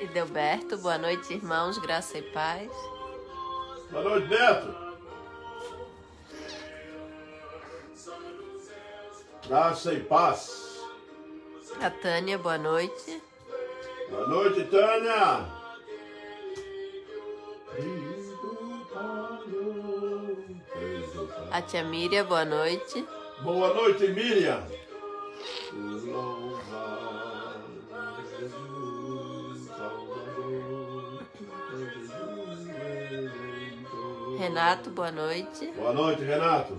Edelberto, boa noite, irmãos, graça e paz. Boa noite, Beto. Graça e paz. A Tânia, boa noite. Boa noite, Tânia. A tia Miriam, boa noite. Boa noite, Miriam. Renato, boa noite. Boa noite, Renato.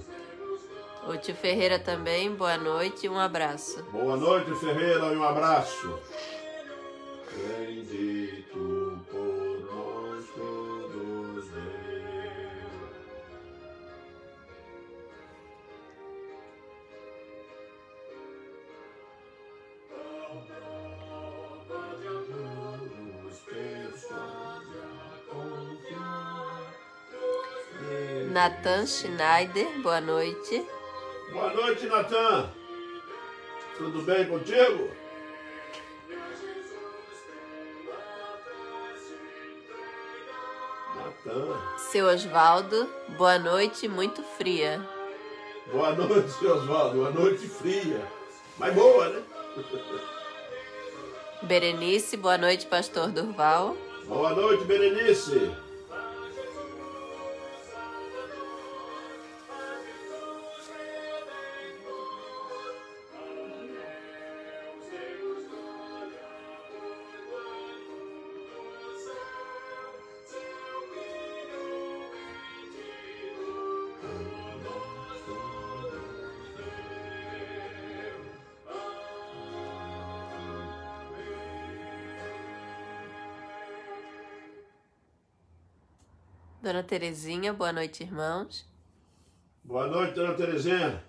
O tio Ferreira também, boa noite e um abraço. Boa noite, Ferreira, e um abraço. Bendito por nós todos Deus. Nathan Schneider, boa noite. Boa noite, Natan. Tudo bem contigo? Natan. Seu Osvaldo, boa noite, muito fria. Boa noite, seu Osvaldo. Boa noite fria. Mas boa, né? Berenice, boa noite, pastor Durval. Boa noite, Berenice. Dona Terezinha, boa noite, irmãos. Boa noite, dona Terezinha.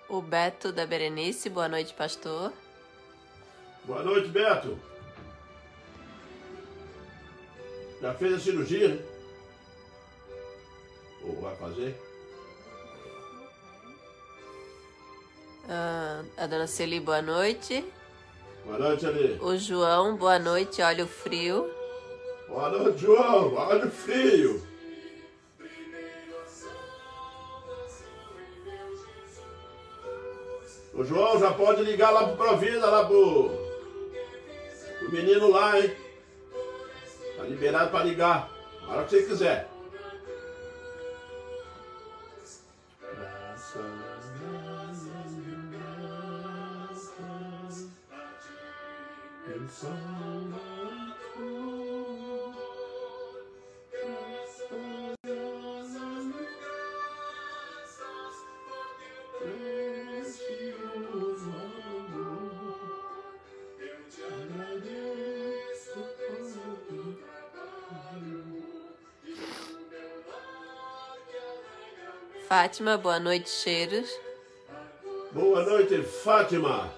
O Beto da Berenice, boa noite, pastor. Boa noite, Beto. Já fez a cirurgia, né? Ou vai fazer? A dona Celi, boa noite. Boa noite, Ali. O João, boa noite, olha o frio. Boa noite, João. Olha o frio. O João já pode ligar lá pro Provida, lá pro menino lá, hein? Tá liberado para ligar, na hora que você quiser. Fátima, boa noite, cheiros. Boa noite, Fátima.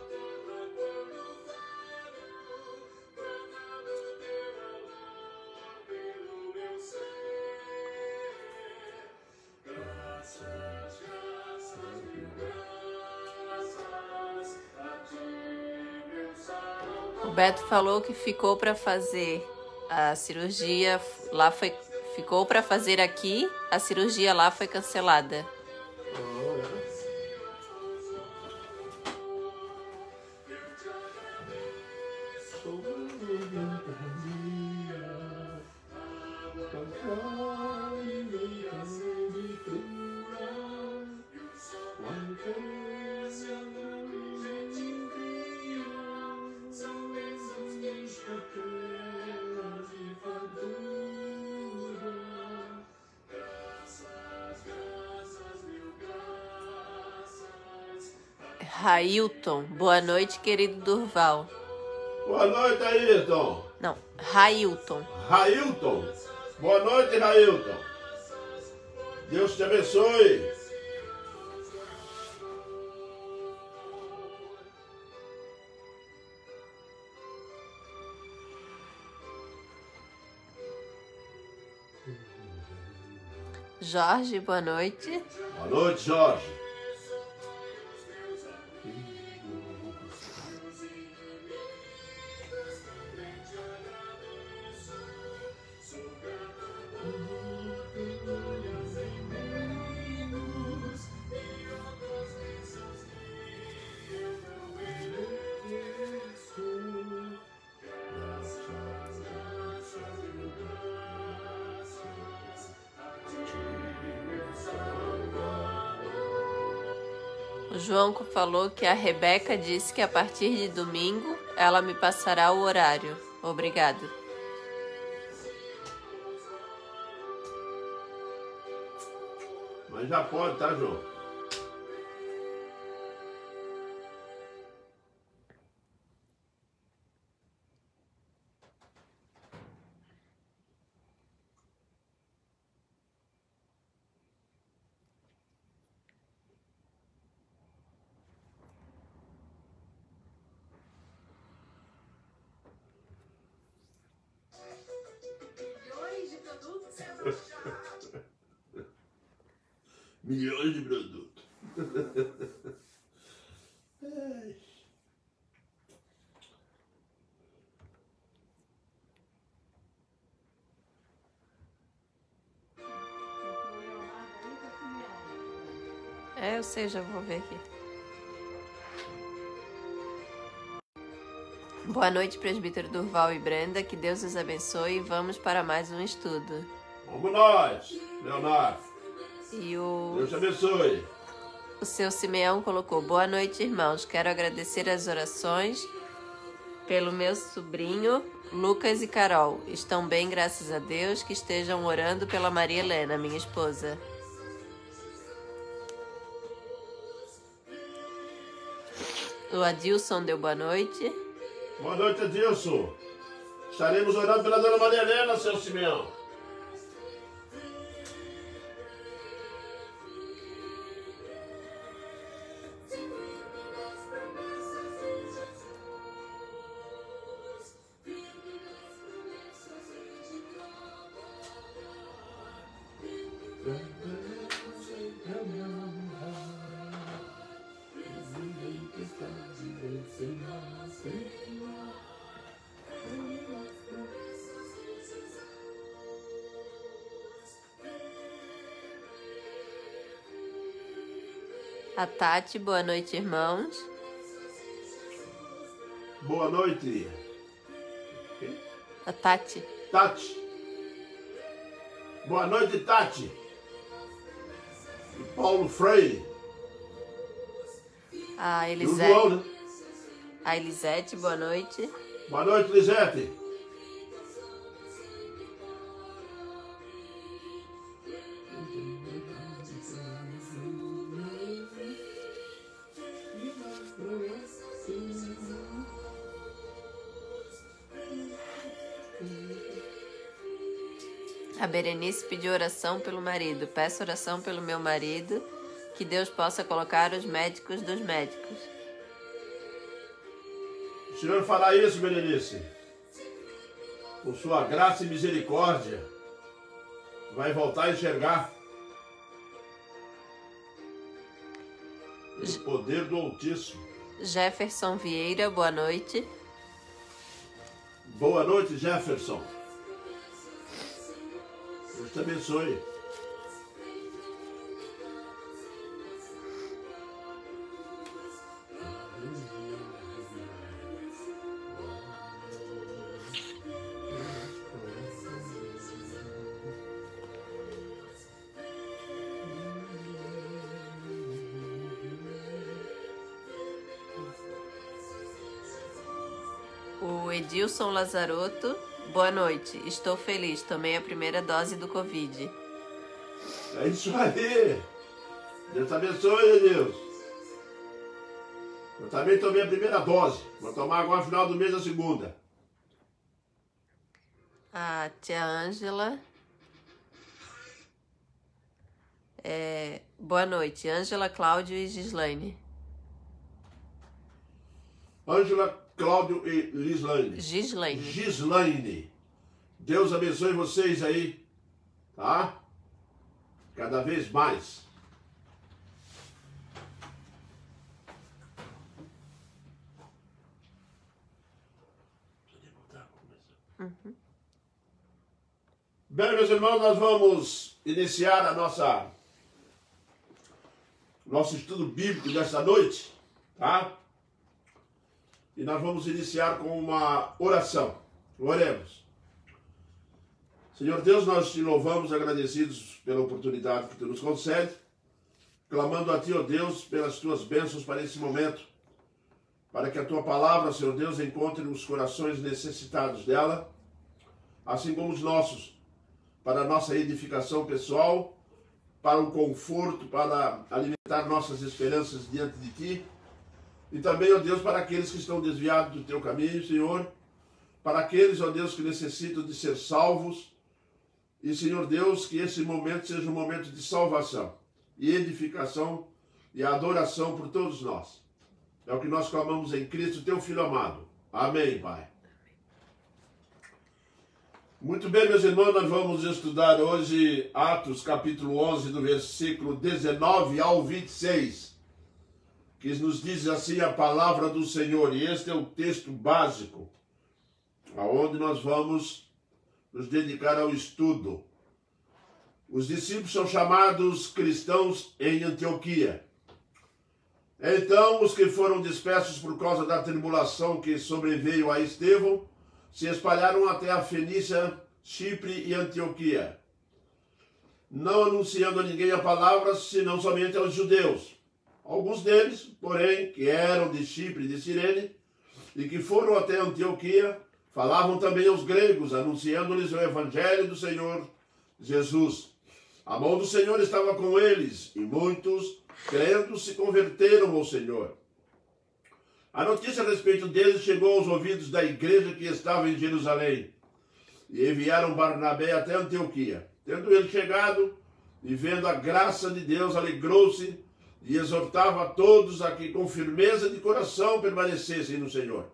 O Beto falou que ficou para fazer a cirurgia lá, ficou para fazer aqui, a cirurgia lá foi cancelada. Railton, boa noite, querido Durval. Boa noite, Ailton. Não, Railton. Railton. Boa noite, Railton. Deus te abençoe. Jorge, boa noite. Boa noite, Jorge. O João falou que a Rebeca disse que a partir de domingo ela me passará o horário. Obrigado. Mas já pode, tá, João? Milhões de produtos. Eu sei, já vou ver aqui. Boa noite, presbítero Durval e Brenda. Que Deus os abençoe e vamos para mais um estudo. Vamos nós, Leonardo. E o Deus te abençoe. seu Simeão colocou: boa noite, irmãos. Quero agradecer as orações pelo meu sobrinho Lucas e Carol. Estão bem, graças a Deus. Que estejam orando pela Maria Helena, minha esposa. O Adilson deu boa noite. Boa noite, Adilson. Estaremos orando pela dona Maria Helena, seu Simeão. A Tati, boa noite, irmãos. Boa noite. A Tati. Tati. Boa noite, Tati. E Paulo Freire. A E o João, né? A Elisete, boa noite. Boa noite, Lisete. A Berenice pediu oração pelo marido. Peço oração pelo meu marido, que Deus possa colocar os médicos dos médicos. O Senhor fará isso, Berenice. Com sua graça e misericórdia, vai voltar a enxergar. Pelo poder do Altíssimo. Jefferson Vieira, boa noite. Boa noite, Jefferson. Deus te abençoe. O Edilson Lazarotto, boa noite. Estou feliz, tomei a primeira dose do Covid. É isso aí. Deus te abençoe, Deus. Eu também tomei a primeira dose. Vou tomar agora no final do mês a segunda. A tia Ângela. Boa noite, Ângela, Cláudio e Gislaine. Ângela, Cláudio e Gislaine. Gislaine. Deus abençoe vocês aí, tá? Cada vez mais. Uhum. Bem, meus irmãos, nós vamos iniciar nosso estudo bíblico desta noite, tá? E nós vamos iniciar com uma oração. Oremos. Senhor Deus, nós te louvamos, agradecidos pela oportunidade que tu nos concede, clamando a ti, ó Deus, pelas tuas bênçãos para esse momento, para que a tua palavra, Senhor Deus, encontre os corações necessitados dela, assim como os nossos, para a nossa edificação pessoal, para o conforto, para alimentar nossas esperanças diante de ti, e também, ó Deus, para aqueles que estão desviados do teu caminho, Senhor, para aqueles, ó Deus, que necessitam de ser salvos, e, Senhor Deus, que esse momento seja um momento de salvação, e edificação, e adoração por todos nós. É o que nós clamamos em Cristo, teu Filho amado. Amém, Pai. Muito bem, meus irmãos, nós vamos estudar hoje Atos, capítulo 11, do versículo 19 ao 26, que nos diz assim a palavra do Senhor, e este é o texto básico, aonde nós vamos nos dedicar ao estudo. Os discípulos são chamados cristãos em Antioquia. Então, os que foram dispersos por causa da tribulação que sobreveio a Estevão, se espalharam até a Fenícia, Chipre e Antioquia, não anunciando a ninguém a palavra, senão somente aos judeus. Alguns deles, porém, que eram de Chipre e de Cirene, e que foram até Antioquia, falavam também aos gregos, anunciando-lhes o evangelho do Senhor Jesus. A mão do Senhor estava com eles, e muitos, crendo, se converteram ao Senhor. A notícia a respeito deles chegou aos ouvidos da igreja que estava em Jerusalém, e enviaram Barnabé até Antioquia. Tendo ele chegado, e vendo a graça de Deus, alegrou-se, e exortava a todos a que com firmeza de coração permanecessem no Senhor.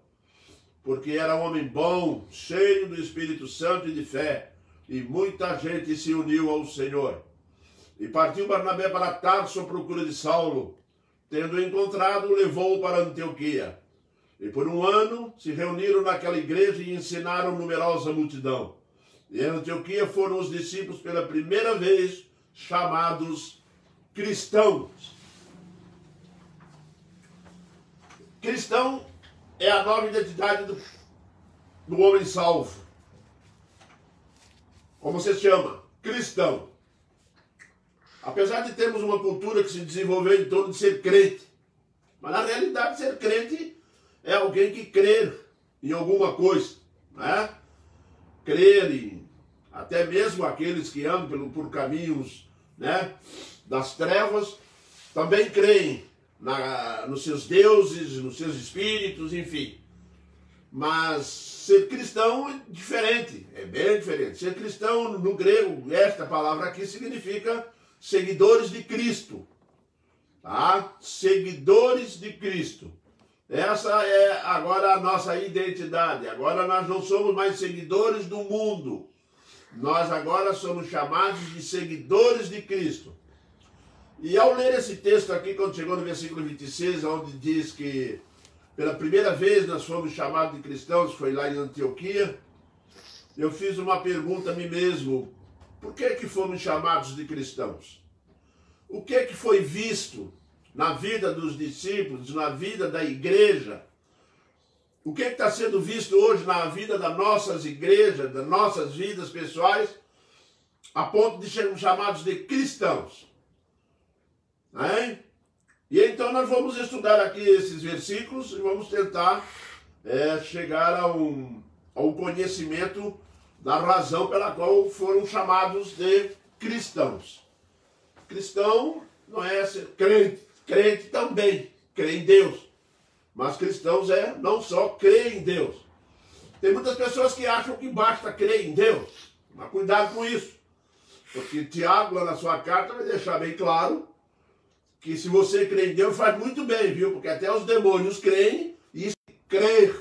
Porque era um homem bom, cheio do Espírito Santo e de fé, e muita gente se uniu ao Senhor. E partiu Barnabé para Tarso à procura de Saulo. Tendo encontrado, levou-o para Antioquia. E por um ano se reuniram naquela igreja e ensinaram numerosa multidão. E em Antioquia foram os discípulos pela primeira vez chamados cristãos. Cristão é a nova identidade do homem salvo. Como você chama? Cristão. Apesar de termos uma cultura que se desenvolveu em torno de ser crente, mas na realidade ser crente é alguém que crê em alguma coisa, né? Crer em, até mesmo aqueles que andam por caminhos, né, das trevas, também creem nos seus deuses, nos seus espíritos, enfim. Mas ser cristão é diferente, é bem diferente. Ser cristão, no grego, esta palavra aqui significa seguidores de Cristo, tá? Seguidores de Cristo. Essa é agora a nossa identidade. Agora nós não somos mais seguidores do mundo. Nós agora somos chamados de seguidores de Cristo. E ao ler esse texto aqui, quando chegou no versículo 26, onde diz que pela primeira vez nós fomos chamados de cristãos, foi lá em Antioquia, eu fiz uma pergunta a mim mesmo. Por que fomos chamados de cristãos? O que foi visto na vida dos discípulos, na vida da igreja? O que está sendo visto hoje na vida das nossas igrejas, das nossas vidas pessoais, a ponto de sermos chamados de cristãos? Né? E então nós vamos estudar aqui esses versículos e vamos tentar chegar a um conhecimento da razão pela qual foram chamados de cristãos. Cristão não é ser crente, crente também, crê em Deus. Mas cristãos não só crer em Deus. Tem muitas pessoas que acham que basta crer em Deus, mas cuidado com isso. Porque Tiago, lá na sua carta, vai deixar bem claro que se você crê em Deus, faz muito bem, viu? Porque até os demônios creem e crer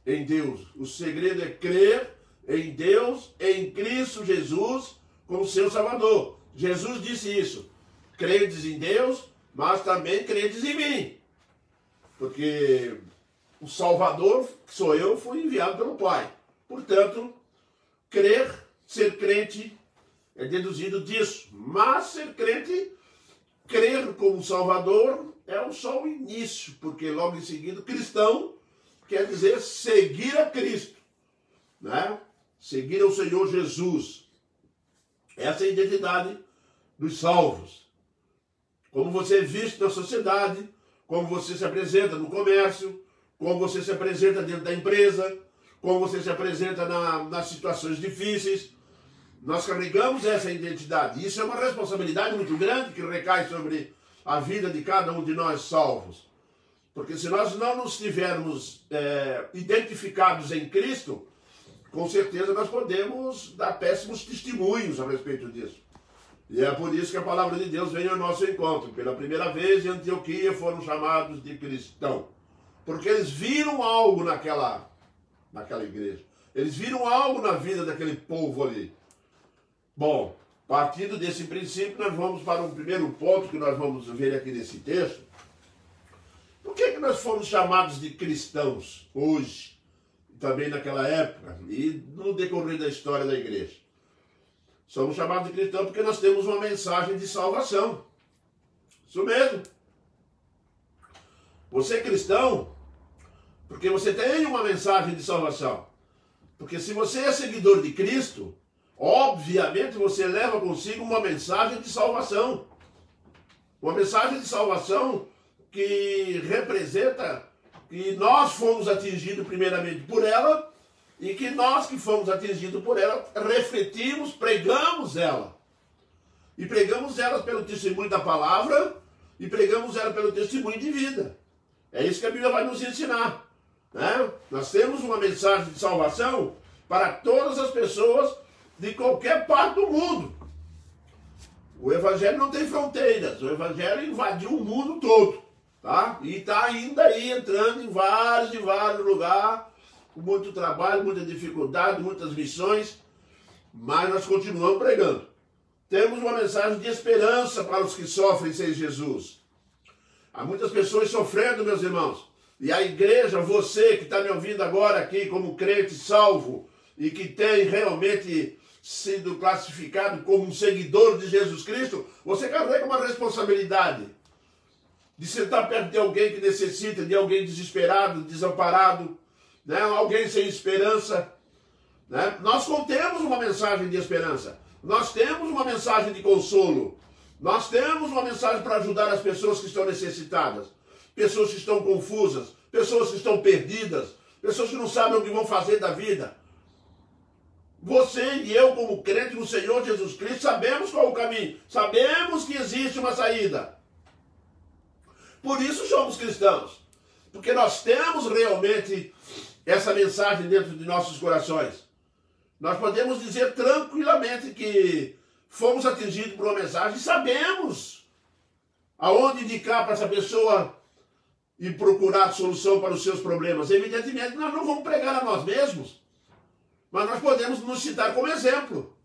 em Deus. O segredo é crer em Deus, em Cristo Jesus, como seu Salvador. Jesus disse isso. Credes em Deus, mas também credes em mim. Porque o Salvador, que sou eu, foi enviado pelo Pai. Portanto, crer, ser crente, é deduzido disso. Mas ser crente, crer como Salvador, é só o início. Porque logo em seguida, cristão quer dizer seguir a Cristo, né? Seguir ao Senhor Jesus. Essa é a identidade dos salvos. Como você é visto na sociedade, como você se apresenta no comércio, como você se apresenta dentro da empresa, como você se apresenta nas situações difíceis. Nós carregamos essa identidade. Isso é uma responsabilidade muito grande que recai sobre a vida de cada um de nós salvos. Porque se nós não nos tivermos identificados em Cristo, com certeza nós podemos dar péssimos testemunhos a respeito disso. E é por isso que a palavra de Deus vem ao nosso encontro. Pela primeira vez em Antioquia foram chamados de cristão. Porque eles viram algo naquela igreja. Eles viram algo na vida daquele povo ali. Bom, partindo desse princípio, nós vamos para um primeiro ponto que nós vamos ver aqui nesse texto. Por que nós fomos chamados de cristãos hoje, também naquela época, e no decorrer da história da igreja? Somos chamados de cristãos porque nós temos uma mensagem de salvação. Isso mesmo. Você é cristão porque você tem uma mensagem de salvação. Porque se você é seguidor de Cristo, obviamente você leva consigo uma mensagem de salvação. Uma mensagem de salvação que representa que nós fomos atingidos primeiramente por ela e que nós que fomos atingidos por ela refletimos, pregamos ela. E pregamos ela pelo testemunho da palavra e pregamos ela pelo testemunho de vida. É isso que a Bíblia vai nos ensinar, né? Nós temos uma mensagem de salvação para todas as pessoas de qualquer parte do mundo. O Evangelho não tem fronteiras. O Evangelho invadiu o mundo todo, tá? E está ainda aí entrando em vários e vários lugares, com muito trabalho, muita dificuldade, muitas missões, mas nós continuamos pregando. Temos uma mensagem de esperança para os que sofrem sem Jesus. Há muitas pessoas sofrendo, meus irmãos. E a igreja, você que está me ouvindo agora aqui como crente salvo e que tem realmente sido classificado como um seguidor de Jesus Cristo, você carrega uma responsabilidade de sentar perto de alguém que necessita, de alguém desesperado, desamparado, né? Alguém sem esperança, né? Nós contemos uma mensagem de esperança, nós temos uma mensagem de consolo, nós temos uma mensagem para ajudar as pessoas que estão necessitadas, pessoas que estão confusas, pessoas que estão perdidas, pessoas que não sabem o que vão fazer da vida. Você e eu, como crente no Senhor Jesus Cristo, sabemos qual é o caminho, sabemos que existe uma saída. Por isso somos cristãos, porque nós temos realmente essa mensagem dentro de nossos corações. Nós podemos dizer tranquilamente que fomos atingidos por uma mensagem e sabemos aonde indicar para essa pessoa e procurar solução para os seus problemas. Evidentemente, nós não vamos pregar a nós mesmos, mas nós podemos nos citar como exemplo.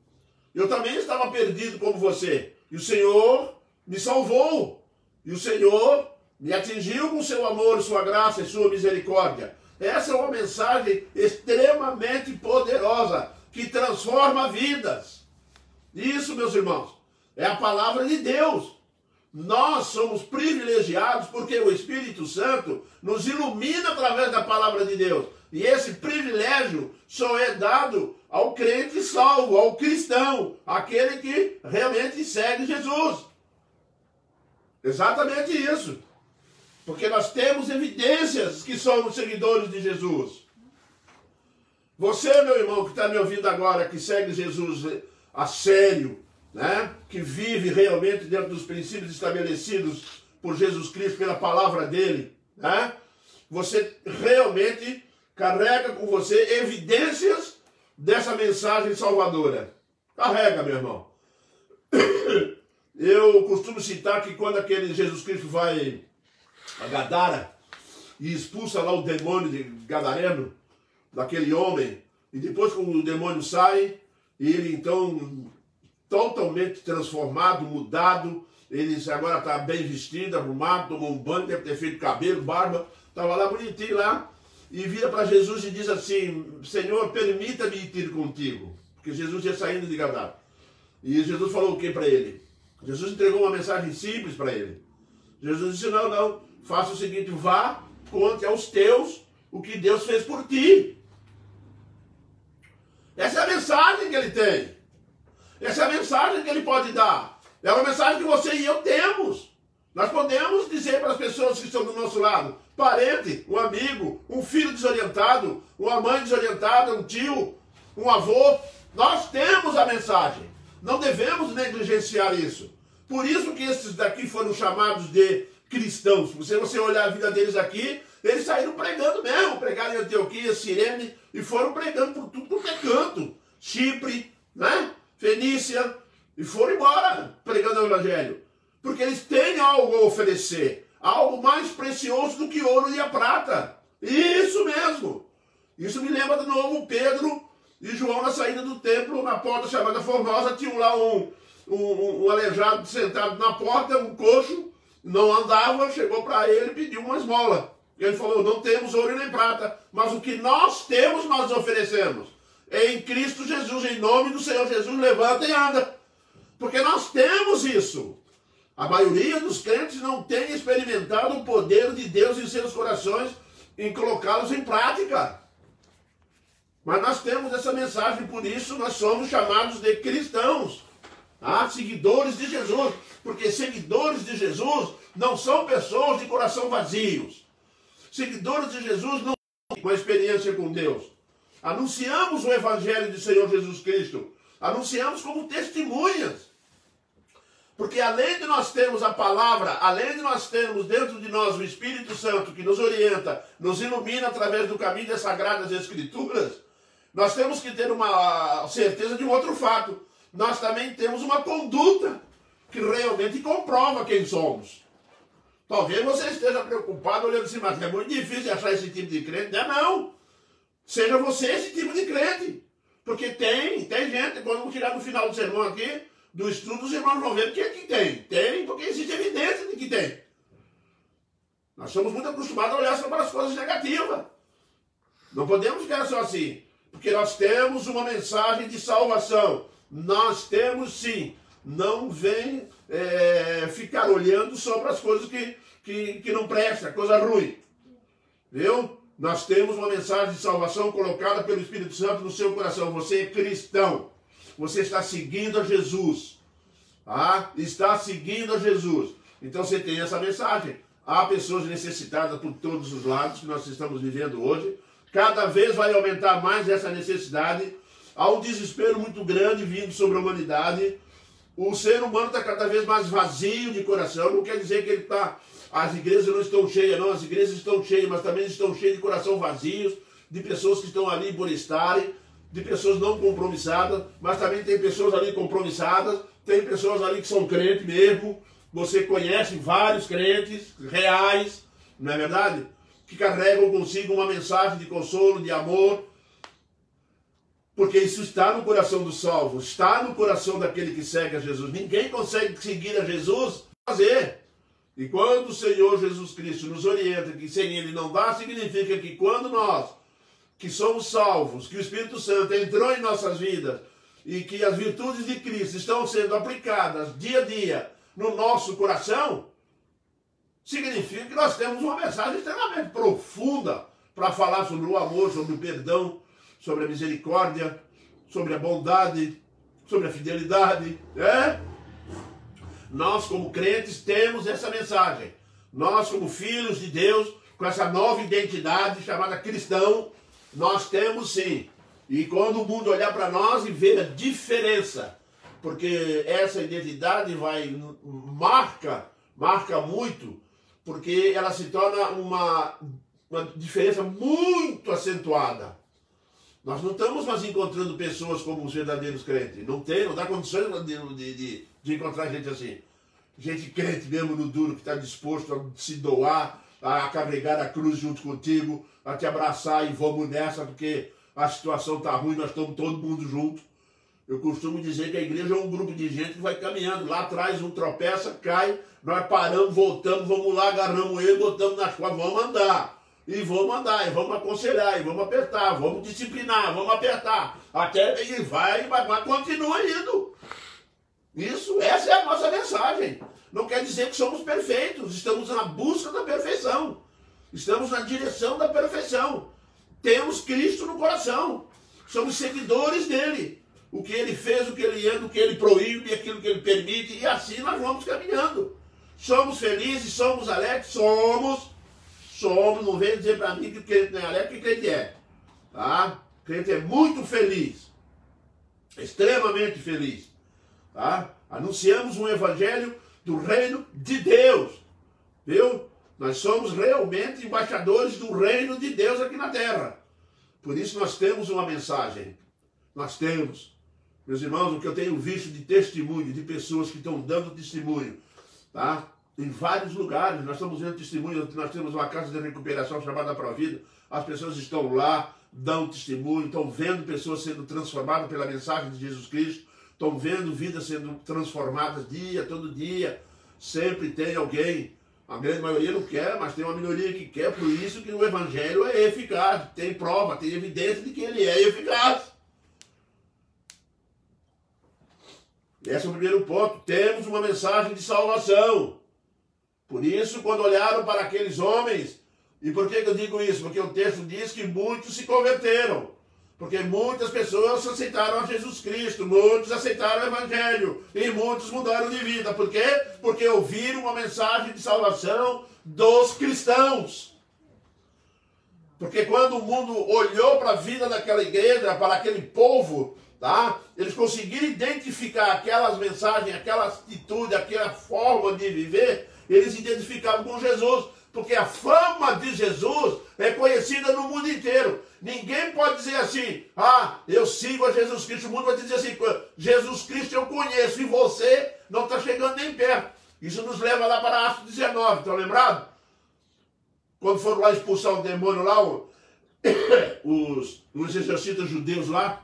Eu também estava perdido como você, e o Senhor me salvou, e o Senhor me atingiu com seu amor, sua graça e sua misericórdia. Essa é uma mensagem extremamente poderosa, que transforma vidas. Isso, meus irmãos, é a palavra de Deus. Nós somos privilegiados porque o Espírito Santo nos ilumina através da palavra de Deus. E esse privilégio só é dado ao crente salvo, ao cristão, aquele que realmente segue Jesus. Exatamente isso. Porque nós temos evidências que somos seguidores de Jesus. Você, meu irmão, que está me ouvindo agora, que segue Jesus a sério, né? Que vive realmente dentro dos princípios estabelecidos por Jesus Cristo, pela palavra dele, né? Você realmente carrega com você evidências dessa mensagem salvadora. Carrega, meu irmão. Eu costumo citar que quando aquele Jesus Cristo vai a Gadara e expulsa lá o demônio de Gadareno, daquele homem, e depois quando o demônio sai, ele então totalmente transformado, mudado, ele agora está bem vestido, arrumado, tomou um banho, deve ter feito cabelo, barba, estava lá bonitinho lá, e vira para Jesus e diz assim: Senhor, permita-me ir contigo, porque Jesus ia saindo de Gadara. E Jesus falou o que para ele? Jesus entregou uma mensagem simples para ele. Jesus disse: não, faça o seguinte, vá, conte aos teus o que Deus fez por ti. Essa é a mensagem que ele tem. Essa é a mensagem que ele pode dar. É uma mensagem que você e eu temos. Nós podemos dizer para as pessoas que estão do nosso lado, parente, um amigo, um filho desorientado, uma mãe desorientada, um tio, um avô, nós temos a mensagem. Não devemos negligenciar isso. Por isso que esses daqui foram chamados de cristãos. Se você olhar a vida deles aqui, eles saíram pregando mesmo. Pregaram em Antioquia, Cirene, e foram pregando por tudo quanto é canto. Chipre, né? Fenícia, e foram embora pregando o evangelho. Porque eles têm algo a oferecer. Algo mais precioso do que ouro e a prata. Isso mesmo. Isso me lembra de novo Pedro e João na saída do templo, na porta chamada Formosa, tinham lá um aleijado sentado na porta, um coxo, não andava, chegou para ele e pediu uma esmola. Ele falou: não temos ouro e nem prata, mas o que nós temos nós oferecemos. Em Cristo Jesus, em nome do Senhor Jesus, levanta e anda. Porque nós temos isso. A maioria dos crentes não tem experimentado o poder de Deus em seus corações, em colocá-los em prática. Mas nós temos essa mensagem, por isso nós somos chamados de cristãos, seguidores de Jesus. Porque seguidores de Jesus não são pessoas de coração vazios. Seguidores de Jesus não têm uma experiência com Deus. Anunciamos o Evangelho do Senhor Jesus Cristo. Anunciamos como testemunhas. Porque além de nós termos a palavra, além de nós termos dentro de nós o Espírito Santo que nos orienta, nos ilumina através do caminho das Sagradas Escrituras, nós temos que ter uma certeza de um outro fato. Nós também temos uma conduta que realmente comprova quem somos. Talvez você esteja preocupado olhando assim, mas é muito difícil achar esse tipo de crente. Não. Seja você esse tipo de crente. Porque tem gente, quando vamos chegar no final do sermão aqui, do estudo, os irmãos vão ver que é que tem. Tem, porque existe evidência de que tem. Nós somos muito acostumados a olhar só para as coisas negativas. Não podemos ficar só assim. Porque nós temos uma mensagem de salvação. Nós temos sim. Não vem ficar olhando só para as coisas que não prestam, coisa ruim. Viu? Nós temos uma mensagem de salvação colocada pelo Espírito Santo no seu coração. Você é cristão. Você está seguindo a Jesus. Está seguindo a Jesus. Então você tem essa mensagem. Há pessoas necessitadas por todos os lados que nós estamos vivendo hoje. Cada vez vai aumentar mais essa necessidade. Há um desespero muito grande vindo sobre a humanidade. O ser humano está cada vez mais vazio de coração. Não quer dizer que ele está... As igrejas não estão cheias, não. As igrejas estão cheias, mas também estão cheias de coração vazios, de pessoas que estão ali por estarem, de pessoas não compromissadas, mas também tem pessoas ali compromissadas, tem pessoas ali que são crentes mesmo. Você conhece vários crentes reais, não é verdade? Que carregam consigo uma mensagem de consolo, de amor, porque isso está no coração do salvo, está no coração daquele que segue a Jesus. Ninguém consegue seguir a Jesus fazer. E quando o Senhor Jesus Cristo nos orienta que sem Ele não dá, significa que quando nós, que somos salvos, que o Espírito Santo entrou em nossas vidas e que as virtudes de Cristo estão sendo aplicadas dia a dia no nosso coração, significa que nós temos uma mensagem extremamente profunda para falar sobre o amor, sobre o perdão, sobre a misericórdia, sobre a bondade, sobre a fidelidade. Nós, como crentes, temos essa mensagem. Nós, como filhos de Deus, com essa nova identidade chamada cristão, nós temos sim. E quando o mundo olhar para nós e ver a diferença, porque essa identidade marca muito, porque ela se torna uma diferença muito acentuada. Nós não estamos mais encontrando pessoas como os verdadeiros crentes. Não dá condições de encontrar gente assim. Gente crente mesmo no duro, que está disposto a se doar, a carregar a cruz junto contigo, a te abraçar e vamos nessa, porque a situação está ruim, nós estamos todo mundo junto. Eu costumo dizer que a igreja é um grupo de gente que vai caminhando. Lá atrás um tropeça, cai, nós paramos, voltamos, vamos lá, agarramos ele, botamos nas costas, vamos andar. E vamos andar, e vamos aconselhar, e vamos apertar, vamos disciplinar, vamos apertar. Até e vai, continua indo. Essa é a nossa mensagem. Não quer dizer que somos perfeitos, estamos na busca da perfeição. Estamos na direção da perfeição. Temos Cristo no coração. Somos seguidores dele. O que ele fez, o que ele anda, o que ele proíbe, aquilo que ele permite, e assim nós vamos caminhando. Somos felizes, somos alegres, somos, não vem dizer para mim que o crente não é alegre, que crente é. Tá? O crente é muito feliz, extremamente feliz. Tá? Anunciamos um evangelho do reino de Deus. Viu? Nós somos realmente embaixadores do reino de Deus aqui na terra. Por isso nós temos uma mensagem. Nós temos. Meus irmãos, o que eu tenho visto de testemunho, de pessoas que estão dando testemunho, tá? Em vários lugares, nós estamos vendo testemunho, nós temos uma casa de recuperação chamada Provida, as pessoas estão lá, dão testemunho, estão vendo pessoas sendo transformadas pela mensagem de Jesus Cristo, estão vendo vidas sendo transformadas todo dia, sempre tem alguém, a grande maioria não quer, mas tem uma minoria que quer, por isso que o evangelho é eficaz, tem prova, tem evidência de que ele é eficaz. Esse é o primeiro ponto, temos uma mensagem de salvação. Por isso, quando olharam para aqueles homens, e por que eu digo isso? Porque o texto diz que muitos se converteram. Porque muitas pessoas aceitaram a Jesus Cristo, muitos aceitaram o Evangelho, e muitos mudaram de vida. Por quê? Porque ouviram uma mensagem de salvação dos cristãos. Porque quando o mundo olhou para a vida daquela igreja, para aquele povo, tá? Eles conseguiram identificar aquelas mensagens, aquela atitude, aquela forma de viver, eles identificavam com Jesus, porque a fama de Jesus é conhecida no mundo inteiro. Ninguém pode dizer assim, eu sigo a Jesus Cristo. O mundo vai dizer assim, Jesus Cristo eu conheço e você não está chegando nem perto. Isso nos leva lá para Atos 19, estão lembrados? Quando foram lá expulsar o demônio lá, os exorcistas judeus lá,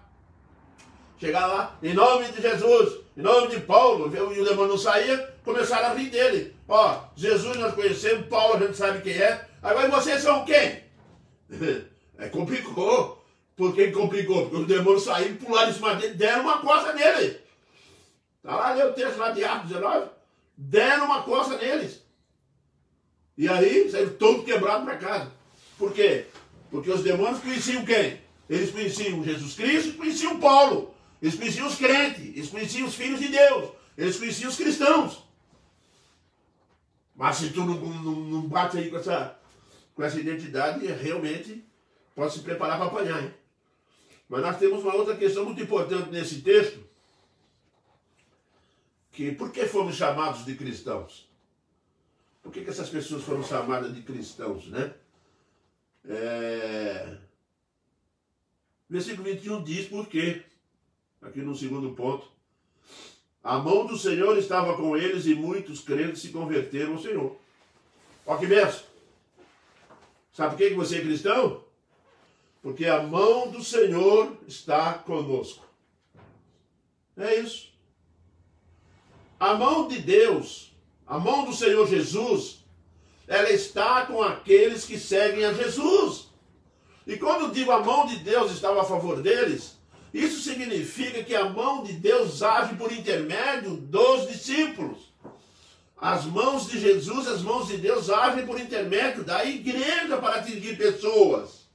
chegaram lá, em nome de Jesus, em nome de Paulo, e o demônio não saía, começaram a rir dele. Jesus nós conhecemos, Paulo a gente sabe quem é, agora vocês são quem? Complicou. Por que complicou? Porque os demônios saíram, pularam em cima dele, deram uma coça nele. Está lá, lê o texto lá de Atos 19, deram uma coça neles. E aí, saíram todos quebrados para casa. Por quê? Porque os demônios conheciam quem? Eles conheciam Jesus Cristo, conheciam Paulo. Eles conheciam os crentes, eles conheciam os filhos de Deus, eles conheciam os cristãos. Mas se tu não bate aí com essa identidade, realmente pode se preparar para apanhar, hein? Mas nós temos uma outra questão muito importante nesse texto, que por que fomos chamados de cristãos? Por que essas pessoas foram chamadas de cristãos, né? Versículo 21 diz por quê. Aqui no segundo ponto. A mão do Senhor estava com eles e muitos crentes se converteram ao Senhor. Olha que benção. Sabe por que você é cristão? Porque a mão do Senhor está conosco. É isso. A mão de Deus, a mão do Senhor Jesus, ela está com aqueles que seguem a Jesus. E quando digo a mão de Deus estava a favor deles, isso significa que a mão de Deus age por intermédio dos discípulos. As mãos de Jesus, as mãos de Deus agem por intermédio da igreja para atingir pessoas.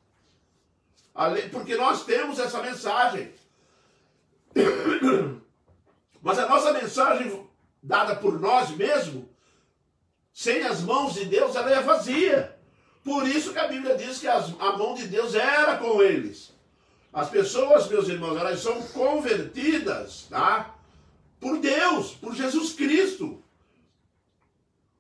Porque nós temos essa mensagem. Mas a nossa mensagem dada por nós mesmos, sem as mãos de Deus, ela é vazia. Por isso que a Bíblia diz que a mão de Deus era com eles. As pessoas, meus irmãos, elas são convertidas, tá? Por Deus, por Jesus Cristo.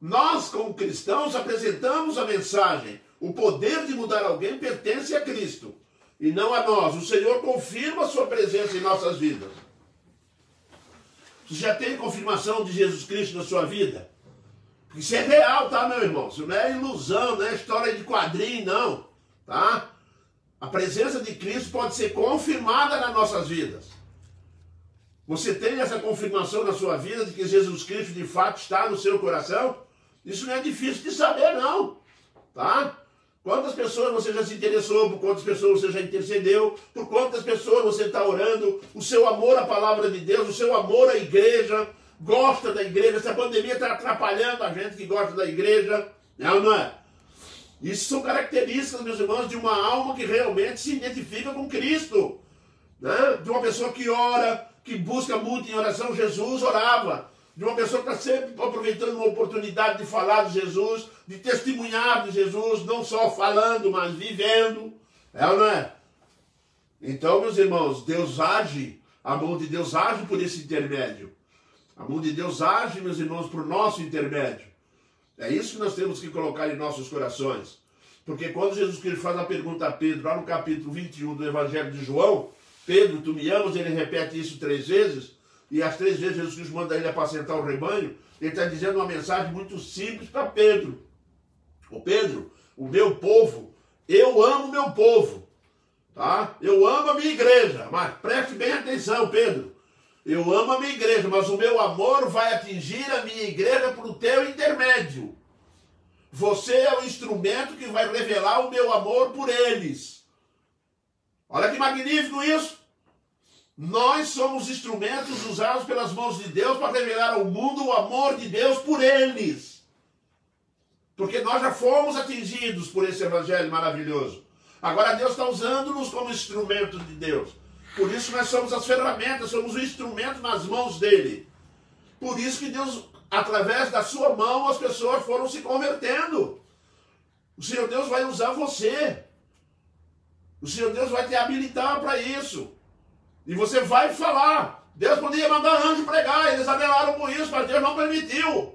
Nós, como cristãos, apresentamos a mensagem. O poder de mudar alguém pertence a Cristo. e não a nós. O Senhor confirma a sua presença em nossas vidas. Você já tem confirmação de Jesus Cristo na sua vida? Porque isso é real, tá, meu irmão? Isso não é ilusão, não é história de quadrinho, não. Tá? A presença de Cristo pode ser confirmada nas nossas vidas. Você tem essa confirmação na sua vida de que Jesus Cristo de fato está no seu coração? Isso não é difícil de saber, não. Tá? Quantas pessoas você já se interessou, por quantas pessoas você já intercedeu, por quantas pessoas você está orando, o seu amor à palavra de Deus, o seu amor à igreja, gosta da igreja. Essa pandemia está atrapalhando a gente que gosta da igreja, não, não é? Isso são características, meus irmãos, de uma alma que realmente se identifica com Cristo, né? De uma pessoa que ora, que busca muito em oração. Jesus orava. De uma pessoa que está sempre aproveitando uma oportunidade de falar de Jesus, de testemunhar de Jesus, não só falando, mas vivendo. É ou não é? Então, meus irmãos, Deus age, a mão de Deus age por esse intermédio. A mão de Deus age, meus irmãos, por nosso intermédio. É isso que nós temos que colocar em nossos corações. Porque quando Jesus Cristo faz a pergunta a Pedro, lá no capítulo 21 do Evangelho de João, Pedro, tu me amas? Ele repete isso 3 vezes. E as 3 vezes Jesus Cristo manda ele apacentar o rebanho. Ele está dizendo uma mensagem muito simples para Pedro. Ô Pedro, o meu povo, eu amo o meu povo. Tá? Eu amo a minha igreja. Mas preste bem atenção, Pedro. Eu amo a minha igreja, mas o meu amor vai atingir a minha igreja por o teu intermédio. Você é o instrumento que vai revelar o meu amor por eles. Olha que magnífico isso. Nós somos instrumentos usados pelas mãos de Deus para revelar ao mundo o amor de Deus por eles. Porque nós já fomos atingidos por esse evangelho maravilhoso. Agora Deus está usando-nos como instrumentos de Deus. Por isso nós somos as ferramentas, somos o instrumento nas mãos dele. Por isso que Deus, através da sua mão, as pessoas foram se convertendo. O Senhor Deus vai usar você. O Senhor Deus vai te habilitar para isso. E você vai falar. Deus podia mandar anjo pregar, eles anelaram com isso, mas Deus não permitiu.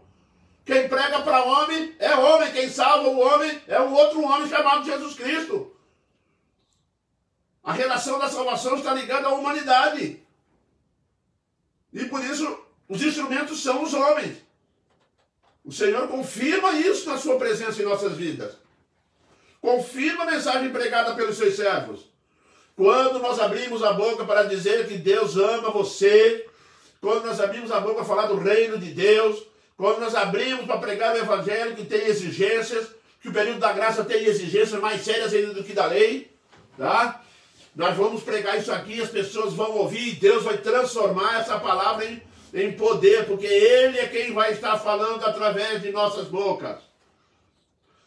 Quem prega para homem é homem, quem salva o homem é um outro homem chamado Jesus Cristo. A relação da salvação está ligada à humanidade. E por isso os instrumentos são os homens. O Senhor confirma isso na sua presença em nossas vidas. Confirma a mensagem pregada pelos seus servos. Quando nós abrimos a boca para dizer que Deus ama você, quando nós abrimos a boca para falar do reino de Deus, quando nós abrimos para pregar o evangelho que tem exigências, que o período da graça tem exigências mais sérias ainda do que da lei, tá? Nós vamos pregar isso aqui, as pessoas vão ouvir e Deus vai transformar essa palavra em poder, porque Ele é quem vai estar falando através de nossas bocas.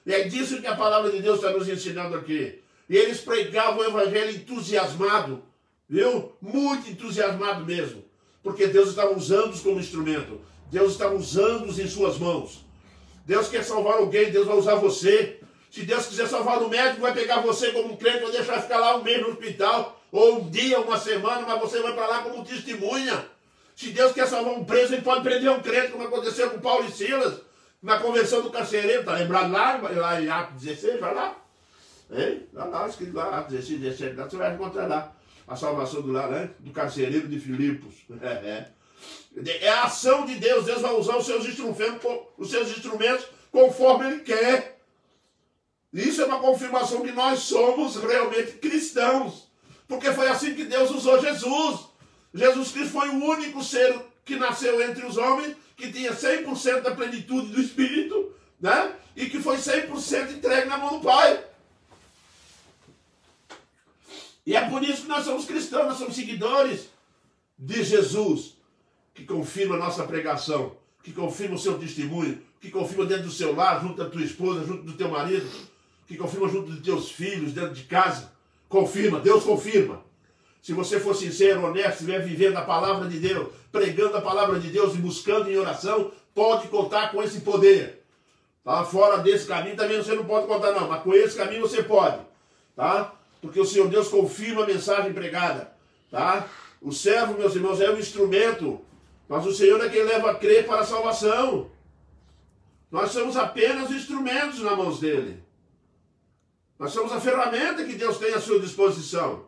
E é disso que a palavra de Deus está nos ensinando aqui. E eles pregavam o evangelho entusiasmado, viu? Muito entusiasmado mesmo, porque Deus estava usando-os como instrumento. Deus estava usando-os em suas mãos. Deus quer salvar alguém, Deus vai usar você. Se Deus quiser salvar o médico, vai pegar você como um crente, vai deixar ficar lá um mês no hospital, ou um dia, uma semana, mas você vai para lá como testemunha. Se Deus quer salvar um preso, ele pode prender um crente, como aconteceu com Paulo e Silas, na conversão do carcereiro. Tá lembrado lá em Atos 16, vai lá. Hein? Lá, escrito lá, Atos 16, 17, lá, você vai encontrar lá a salvação do, lá, né? Do carcereiro de Filipos. É a ação de Deus. Deus vai usar os seus instrumentos conforme Ele quer. Isso é uma confirmação que nós somos realmente cristãos. Porque foi assim que Deus usou Jesus. Jesus Cristo foi o único ser que nasceu entre os homens, que tinha 100% da plenitude do Espírito, né? E que foi 100% entregue na mão do Pai. E é por isso que nós somos cristãos, nós somos seguidores de Jesus, que confirma a nossa pregação, que confirma o seu testemunho, que confirma dentro do seu lar, junto da tua esposa, junto do teu marido, que confirma junto dos teus filhos, dentro de casa. Confirma, Deus confirma. Se você for sincero, honesto, estiver vivendo a palavra de Deus, pregando a palavra de Deus e buscando em oração, pode contar com esse poder. Tá? Fora desse caminho também você não pode contar não, mas com esse caminho você pode. Tá? Porque o Senhor Deus confirma a mensagem pregada. Tá? O servo, meus irmãos, é um instrumento, mas o Senhor é quem leva a crer para a salvação. Nós somos apenas instrumentos nas mãos dele. Nós somos a ferramenta que Deus tem à sua disposição.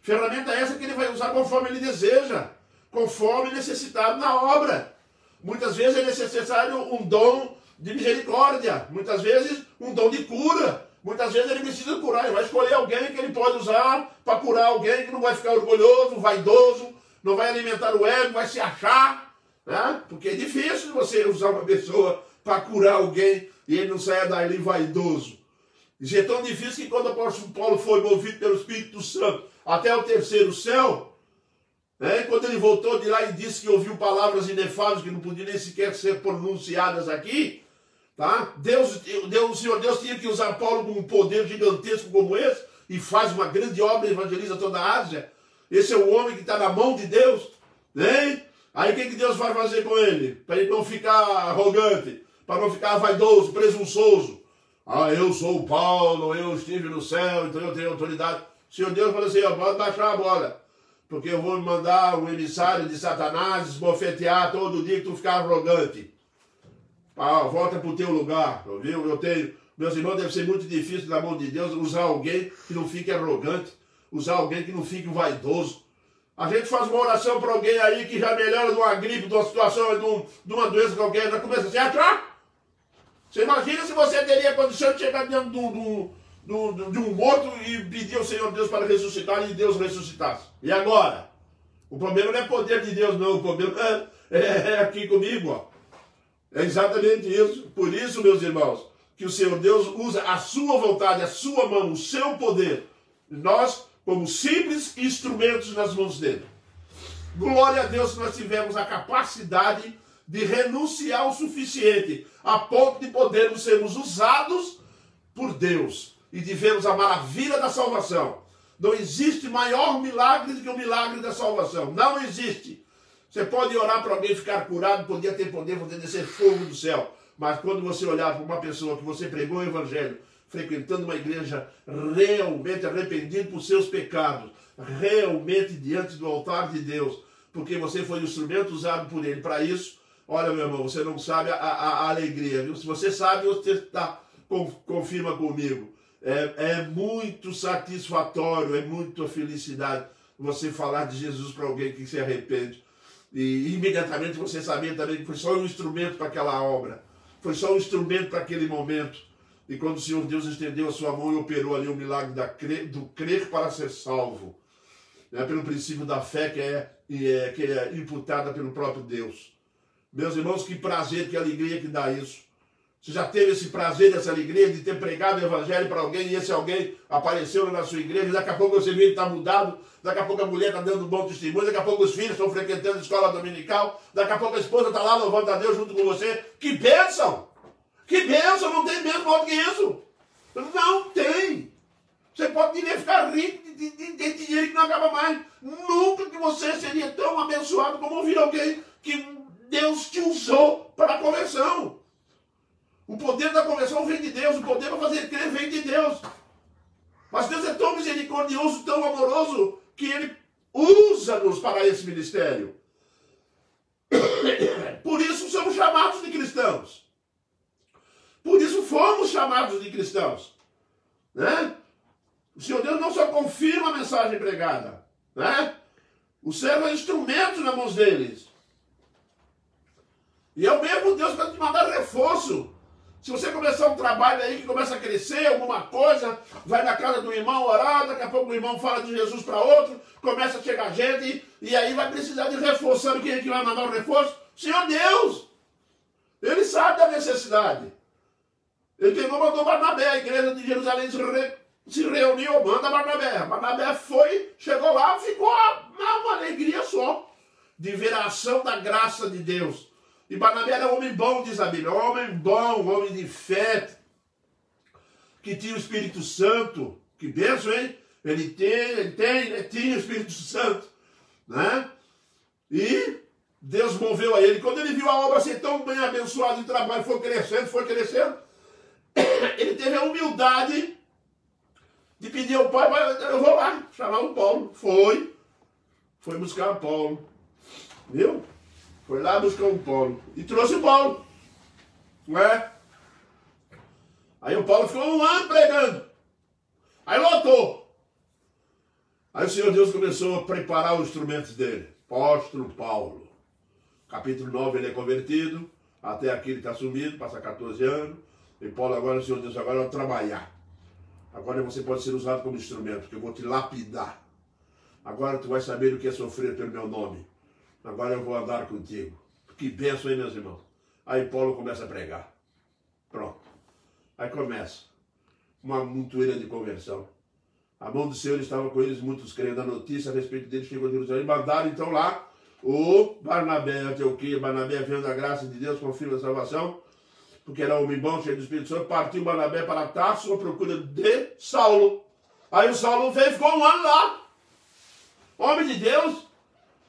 Ferramenta essa que ele vai usar conforme ele deseja, conforme necessitado na obra. Muitas vezes é necessário um dom de misericórdia, muitas vezes um dom de cura, muitas vezes ele precisa curar, ele vai escolher alguém que ele pode usar para curar alguém que não vai ficar orgulhoso, vaidoso, não vai alimentar o ego, vai se achar, né? Porque é difícil você usar uma pessoa para curar alguém e ele não saia dali vaidoso. Isso é tão difícil que quando o apóstolo Paulo foi movido pelo Espírito Santo até o terceiro céu, né, quando ele voltou de lá e disse que ouviu palavras inefáveis que não podiam nem sequer ser pronunciadas aqui, tá? O Senhor Deus tinha que usar Paulo com um poder gigantesco como esse e faz uma grande obra, evangeliza toda a Ásia. Esse é o homem que está na mão de Deus, né? Aí o que Deus vai fazer com ele? Para ele não ficar arrogante, para não ficar vaidoso, presunçoso. Ah, eu sou o Paulo, eu estive no céu, então eu tenho autoridade. O Senhor Deus falou assim, pode baixar a bola, porque eu vou mandar um emissário de Satanás esbofetear todo dia que tu ficar arrogante. Ah, volta para o teu lugar, viu? Meus irmãos, deve ser muito difícil na mão de Deus usar alguém que não fique arrogante, usar alguém que não fique vaidoso. A gente faz uma oração para alguém aí que já melhora de uma gripe, de uma situação, de uma doença qualquer, já começa assim, você imagina se você teria condição de chegar diante de um morto e pedir ao Senhor Deus para ressuscitar e Deus ressuscitasse. E agora? O problema não é poder de Deus, não. O problema é aqui comigo, ó. É exatamente isso. Por isso, meus irmãos, que o Senhor Deus usa a sua vontade, a sua mão, o seu poder. Nós, como simples instrumentos nas mãos dele. Glória a Deus que nós tivemos a capacidade de renunciar o suficiente a ponto de podermos sermos usados por Deus e de vermos a maravilha da salvação. Não existe maior milagre do que o milagre da salvação. Não existe. Você pode orar para alguém ficar curado, podia ter poder, poder descer fogo do céu. Mas quando você olhar para uma pessoa que você pregou o evangelho, frequentando uma igreja realmente arrependido por seus pecados, realmente diante do altar de Deus, porque você foi o instrumento usado por ele para isso, olha, meu irmão, você não sabe a alegria, viu? Se você sabe, você confirma comigo. É muito satisfatório, é muita felicidade você falar de Jesus para alguém que se arrepende. E imediatamente você sabia também que foi só um instrumento para aquela obra. Foi só um instrumento para aquele momento. E quando o Senhor Deus estendeu a sua mão e operou ali o milagre do crer para ser salvo. Pelo princípio da fé que é imputada pelo próprio Deus. Meus irmãos, que prazer, que alegria que dá isso. Você já teve esse prazer, essa alegria de ter pregado o evangelho para alguém e esse alguém apareceu na sua igreja, daqui a pouco você vê ele está mudado, daqui a pouco a mulher está dando um bom testemunho, daqui a pouco os filhos estão frequentando a escola dominical, daqui a pouco a esposa está lá louvando a Deus junto com você. Que bênção! Que bênção! Não tem bênção maior que isso! Não tem! Você pode ficar rico de dinheiro que não acaba mais. Nunca que você seria tão abençoado como ouvir alguém que Deus te usou para a conversão. O poder da conversão vem de Deus, o poder para fazer crer vem de Deus. Mas Deus é tão misericordioso, tão amoroso, que Ele usa-nos para esse ministério. Por isso somos chamados de cristãos. Por isso fomos chamados de cristãos. Né? O Senhor Deus não só confirma a mensagem pregada, né? O servo é instrumento nas mãos deles. E é o mesmo Deus que vai te mandar reforço. Se você começar um trabalho aí que começa a crescer, alguma coisa, vai na casa do irmão orar, daqui a pouco o irmão fala de Jesus para outro, começa a chegar gente, e aí vai precisar de reforço. Sabe quem é que vai mandar o reforço? O Senhor Deus. Ele sabe da necessidade. Ele pegou, mandou Barnabé, a igreja de Jerusalém se reuniu, manda Barnabé. Barnabé foi, chegou lá, ficou uma alegria só de ver a ação da graça de Deus. E Barnabé era um homem bom, diz a Bíblia, um homem bom, um homem de fé, que tinha o Espírito Santo. Que bênção, hein? Ele tinha o Espírito Santo, né? E Deus moveu a ele. Quando ele viu a obra ser tão bem abençoada, o trabalho foi crescendo, ele teve a humildade de pedir ao pai, eu vou lá chamar o Paulo. Foi buscar o Paulo, viu? Foi lá buscar o Paulo. E trouxe o Paulo. Não é? Aí o Paulo ficou um ano pregando. Aí lotou. Aí o Senhor Deus começou a preparar os instrumentos dele. Apóstolo Paulo. Capítulo 9 ele é convertido. Até aqui ele está sumido, passa 14 anos. E Paulo agora, o Senhor Deus, agora vai trabalhar. Agora você pode ser usado como instrumento, porque eu vou te lapidar. Agora tu vai saber o que é sofrer pelo meu nome. Agora eu vou andar contigo. Que bênção, hein, meus irmãos? Aí Paulo começa a pregar. Pronto. Aí começa uma montoeira de conversão. A mão do Senhor estava com eles, muitos crendo. A notícia a respeito deles chegou a Jerusalém. Mandaram então lá o Barnabé, Antioquia. Barnabé, vendo a graça de Deus, confirma a salvação, porque era homem bom, cheio do Espírito Santo. Partiu Barnabé para Tarso à procura de Saulo. Aí o Saulo veio e ficou um ano lá. Homem de Deus.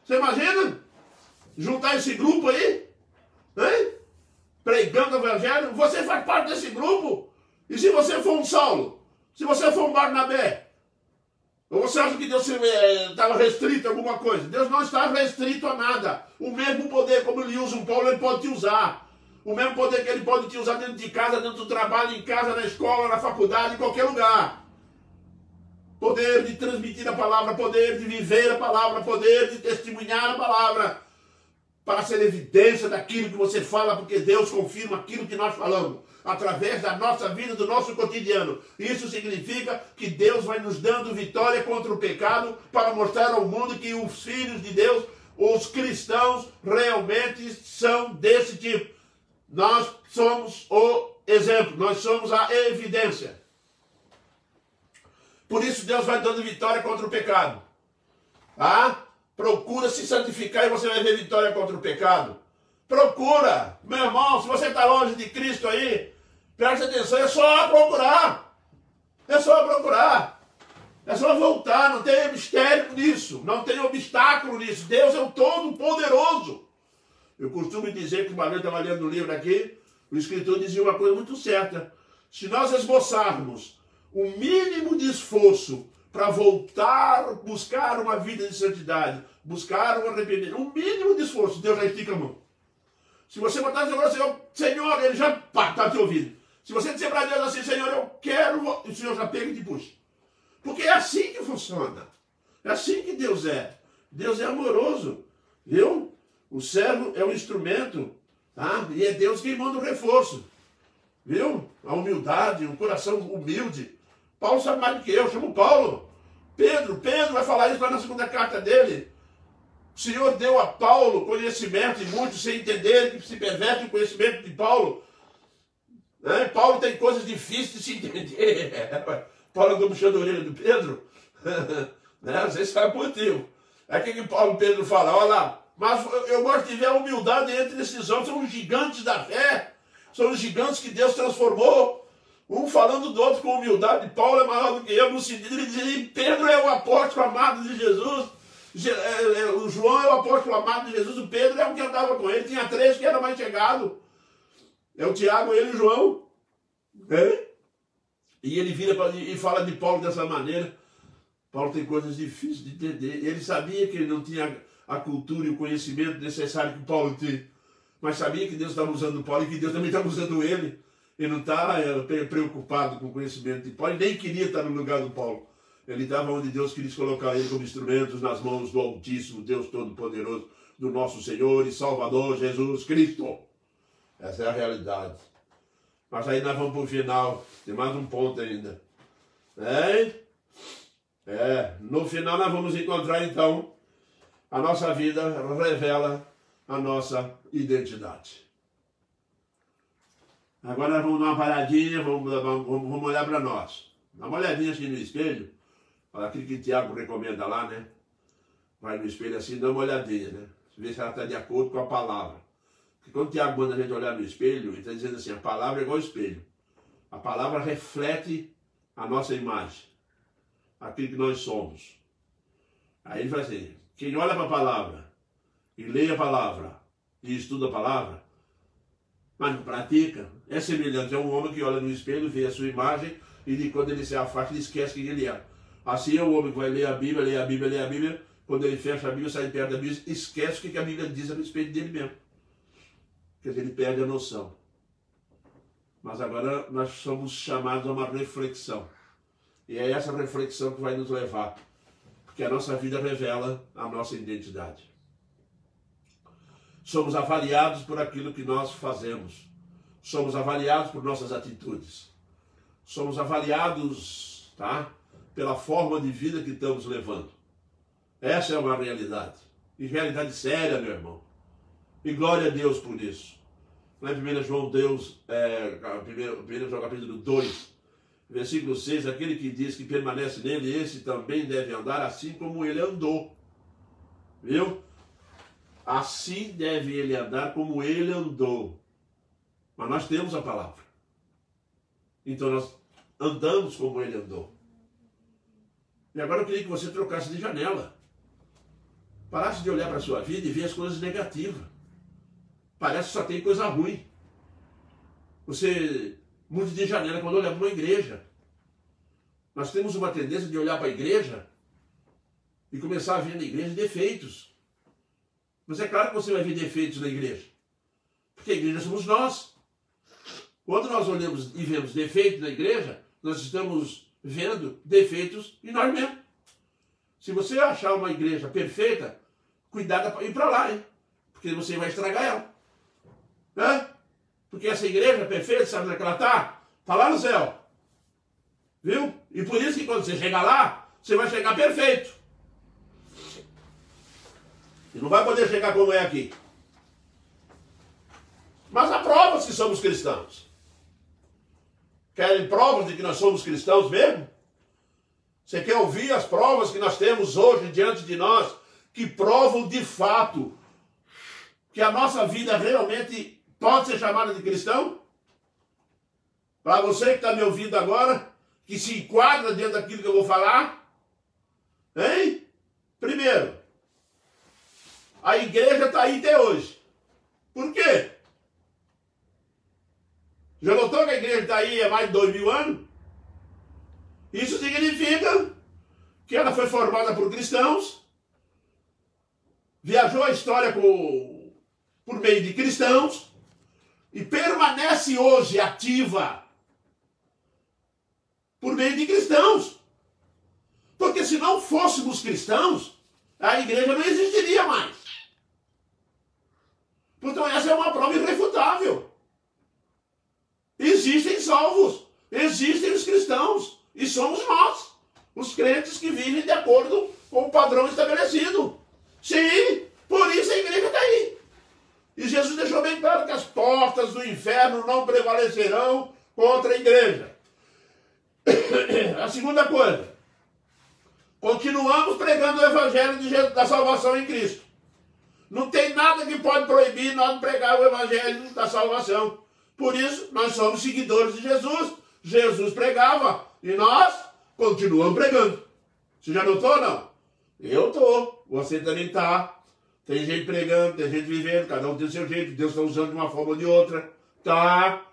Você imagina? Juntar esse grupo aí, hein? Pregando o evangelho. Você faz parte desse grupo. E se você for um Saulo? Se você for um Barnabé? Ou você acha que Deus estava restrito a alguma coisa? Deus não está restrito a nada. O mesmo poder como ele usa um Paulo, ele pode te usar. O mesmo poder que ele pode te usar dentro de casa, dentro do trabalho, em casa, na escola, na faculdade, em qualquer lugar. Poder de transmitir a palavra, poder de viver a palavra, poder de testemunhar a palavra. Para ser evidência daquilo que você fala, porque Deus confirma aquilo que nós falamos. Através da nossa vida, do nosso cotidiano. Isso significa que Deus vai nos dando vitória contra o pecado para mostrar ao mundo que os filhos de Deus, os cristãos, realmente são desse tipo. Nós somos o exemplo, nós somos a evidência. Por isso Deus vai dando vitória contra o pecado. Ah? Procura se santificar e você vai ver vitória contra o pecado. Procura. Meu irmão, se você está longe de Cristo aí, preste atenção, é só procurar. É só procurar. É só voltar, não tem mistério nisso. Não tem obstáculo nisso. Deus é o Todo-Poderoso. Eu costumo dizer que uma vez eu estava lendo um livro aqui, o escritor dizia uma coisa muito certa. Se nós esboçarmos o mínimo de esforço para voltar, buscar uma vida de santidade, buscar um arrependimento, um mínimo de esforço, Deus já estica a mão. Se você botar agora, Senhor, ele já está te ouvindo. Se você disser para Deus assim, Senhor, eu quero, o Senhor já pega e te puxa. Porque é assim que funciona. É assim que Deus é. Deus é amoroso. Viu? O servo é um instrumento, tá? E é Deus quem manda o reforço. Viu? A humildade, um coração humilde. Paulo sabe mais do que eu chamo Paulo. Pedro vai falar isso lá na segunda carta dele. O Senhor deu a Paulo conhecimento, e muitos sem entenderem que se perverte o conhecimento de Paulo. Né? Paulo tem coisas difíceis de se entender. Paulo andou puxando a orelha do Pedro. Né? Vocês sabem o motivo. É que Pedro fala, olha lá, mas eu gosto de ver a humildade entre esses homens, são os gigantes da fé, são os gigantes que Deus transformou. Um falando do outro com humildade. Paulo é maior do que eu, no sentido de dizer, Pedro é o apóstolo amado de Jesus, o João é o apóstolo amado de Jesus, o Pedro é o que andava com ele, tinha 3 que era mais chegado. É o Tiago, ele e o João. É? E ele vira e fala de Paulo dessa maneira. Paulo tem coisas difíceis de entender. Ele sabia que ele não tinha a cultura e o conhecimento necessário que Paulo tinha, mas sabia que Deus estava usando Paulo e que Deus também estava usando ele. Ele não está preocupado com o conhecimento de Paulo, ele nem queria estar no lugar do Paulo. Ele estava onde Deus queria colocar ele como instrumentos nas mãos do Altíssimo, Deus Todo-Poderoso, do nosso Senhor e Salvador Jesus Cristo. Essa é a realidade. Mas aí nós vamos para o final, tem mais um ponto ainda. No final nós vamos encontrar então, a nossa vida revela a nossa identidade. Agora nós vamos dar uma paradinha, vamos olhar para nós. Dá uma olhadinha assim no espelho, aquilo que o Tiago recomenda lá, né? Vai no espelho assim, dá uma olhadinha, né? Vê se ela está de acordo com a palavra. Porque quando o Tiago manda a gente olhar no espelho, ele está dizendo assim, a palavra é igual ao espelho. A palavra reflete a nossa imagem, aquilo que nós somos. Aí ele fala assim, quem olha para a palavra e lê a palavra e estuda a palavra, mas não pratica, é semelhante a um homem que olha no espelho, vê a sua imagem e de quando ele se afasta, ele esquece quem ele é. Assim é o homem que vai ler a Bíblia, ler a Bíblia, ler a Bíblia, quando ele fecha a Bíblia, sai perto da Bíblia, esquece o que a Bíblia diz a respeito dele mesmo. Quer dizer, ele perde a noção. Mas agora nós somos chamados a uma reflexão. E é essa reflexão que vai nos levar, porque a nossa vida revela a nossa identidade. Somos avaliados por aquilo que nós fazemos. Somos avaliados por nossas atitudes. Somos avaliados, tá, pela forma de vida que estamos levando. Essa é uma realidade. E realidade séria, meu irmão. E glória a Deus por isso. Lá em 1 João, 1 João capítulo 2, versículo 6, aquele que diz que permanece nele, esse também deve andar assim como ele andou. Viu? Assim deve ele andar como ele andou. Mas nós temos a palavra. Então nós andamos como ele andou. E agora eu queria que você trocasse de janela. Parasse de olhar para a sua vida e ver as coisas negativas. Parece que só tem coisa ruim. Você mude de janela quando olha para uma igreja. Nós temos uma tendência de olhar para a igreja e começar a ver na igreja defeitos. Mas é claro que você vai ver defeitos na igreja. Porque a igreja somos nós. Quando nós olhamos e vemos defeitos na igreja, nós estamos vendo defeitos em nós mesmos. Se você achar uma igreja perfeita, cuidado para ir para lá, hein? Porque você vai estragar ela. Né? Porque essa igreja perfeita, sabe onde é que ela está? Está lá no céu. Viu? E por isso que quando você chegar lá, você vai chegar perfeito. E não vai poder chegar como é aqui. Mas há provas que somos cristãos. Querem provas de que nós somos cristãos mesmo? Você quer ouvir as provas que nós temos hoje diante de nós, que provam de fato que a nossa vida realmente pode ser chamada de cristão? Para você que está me ouvindo agora, que se enquadra dentro daquilo que eu vou falar, hein? Primeiro, a igreja está aí até hoje. Por quê? Já notou que a igreja está aí há mais de 2000 anos? Isso significa que ela foi formada por cristãos, viajou a história por meio de cristãos e permanece hoje ativa por meio de cristãos. Porque se não fôssemos cristãos, a igreja não existiria mais. Então essa é uma prova irrefutável. Existem salvos, existem os cristãos, e somos nós, os crentes que vivem de acordo com o padrão estabelecido. Sim, por isso a igreja está aí. E Jesus deixou bem claro que as portas do inferno não prevalecerão contra a igreja. A segunda coisa, continuamos pregando o evangelho da salvação em Cristo. Não tem nada que pode proibir nós pregar o evangelho da salvação. Por isso, nós somos seguidores de Jesus. Jesus pregava e nós continuamos pregando. Você já notou, não? Eu estou, você também está. Tem gente pregando, tem gente vivendo, cada um tem o seu jeito. Deus está usando de uma forma ou de outra. Tá?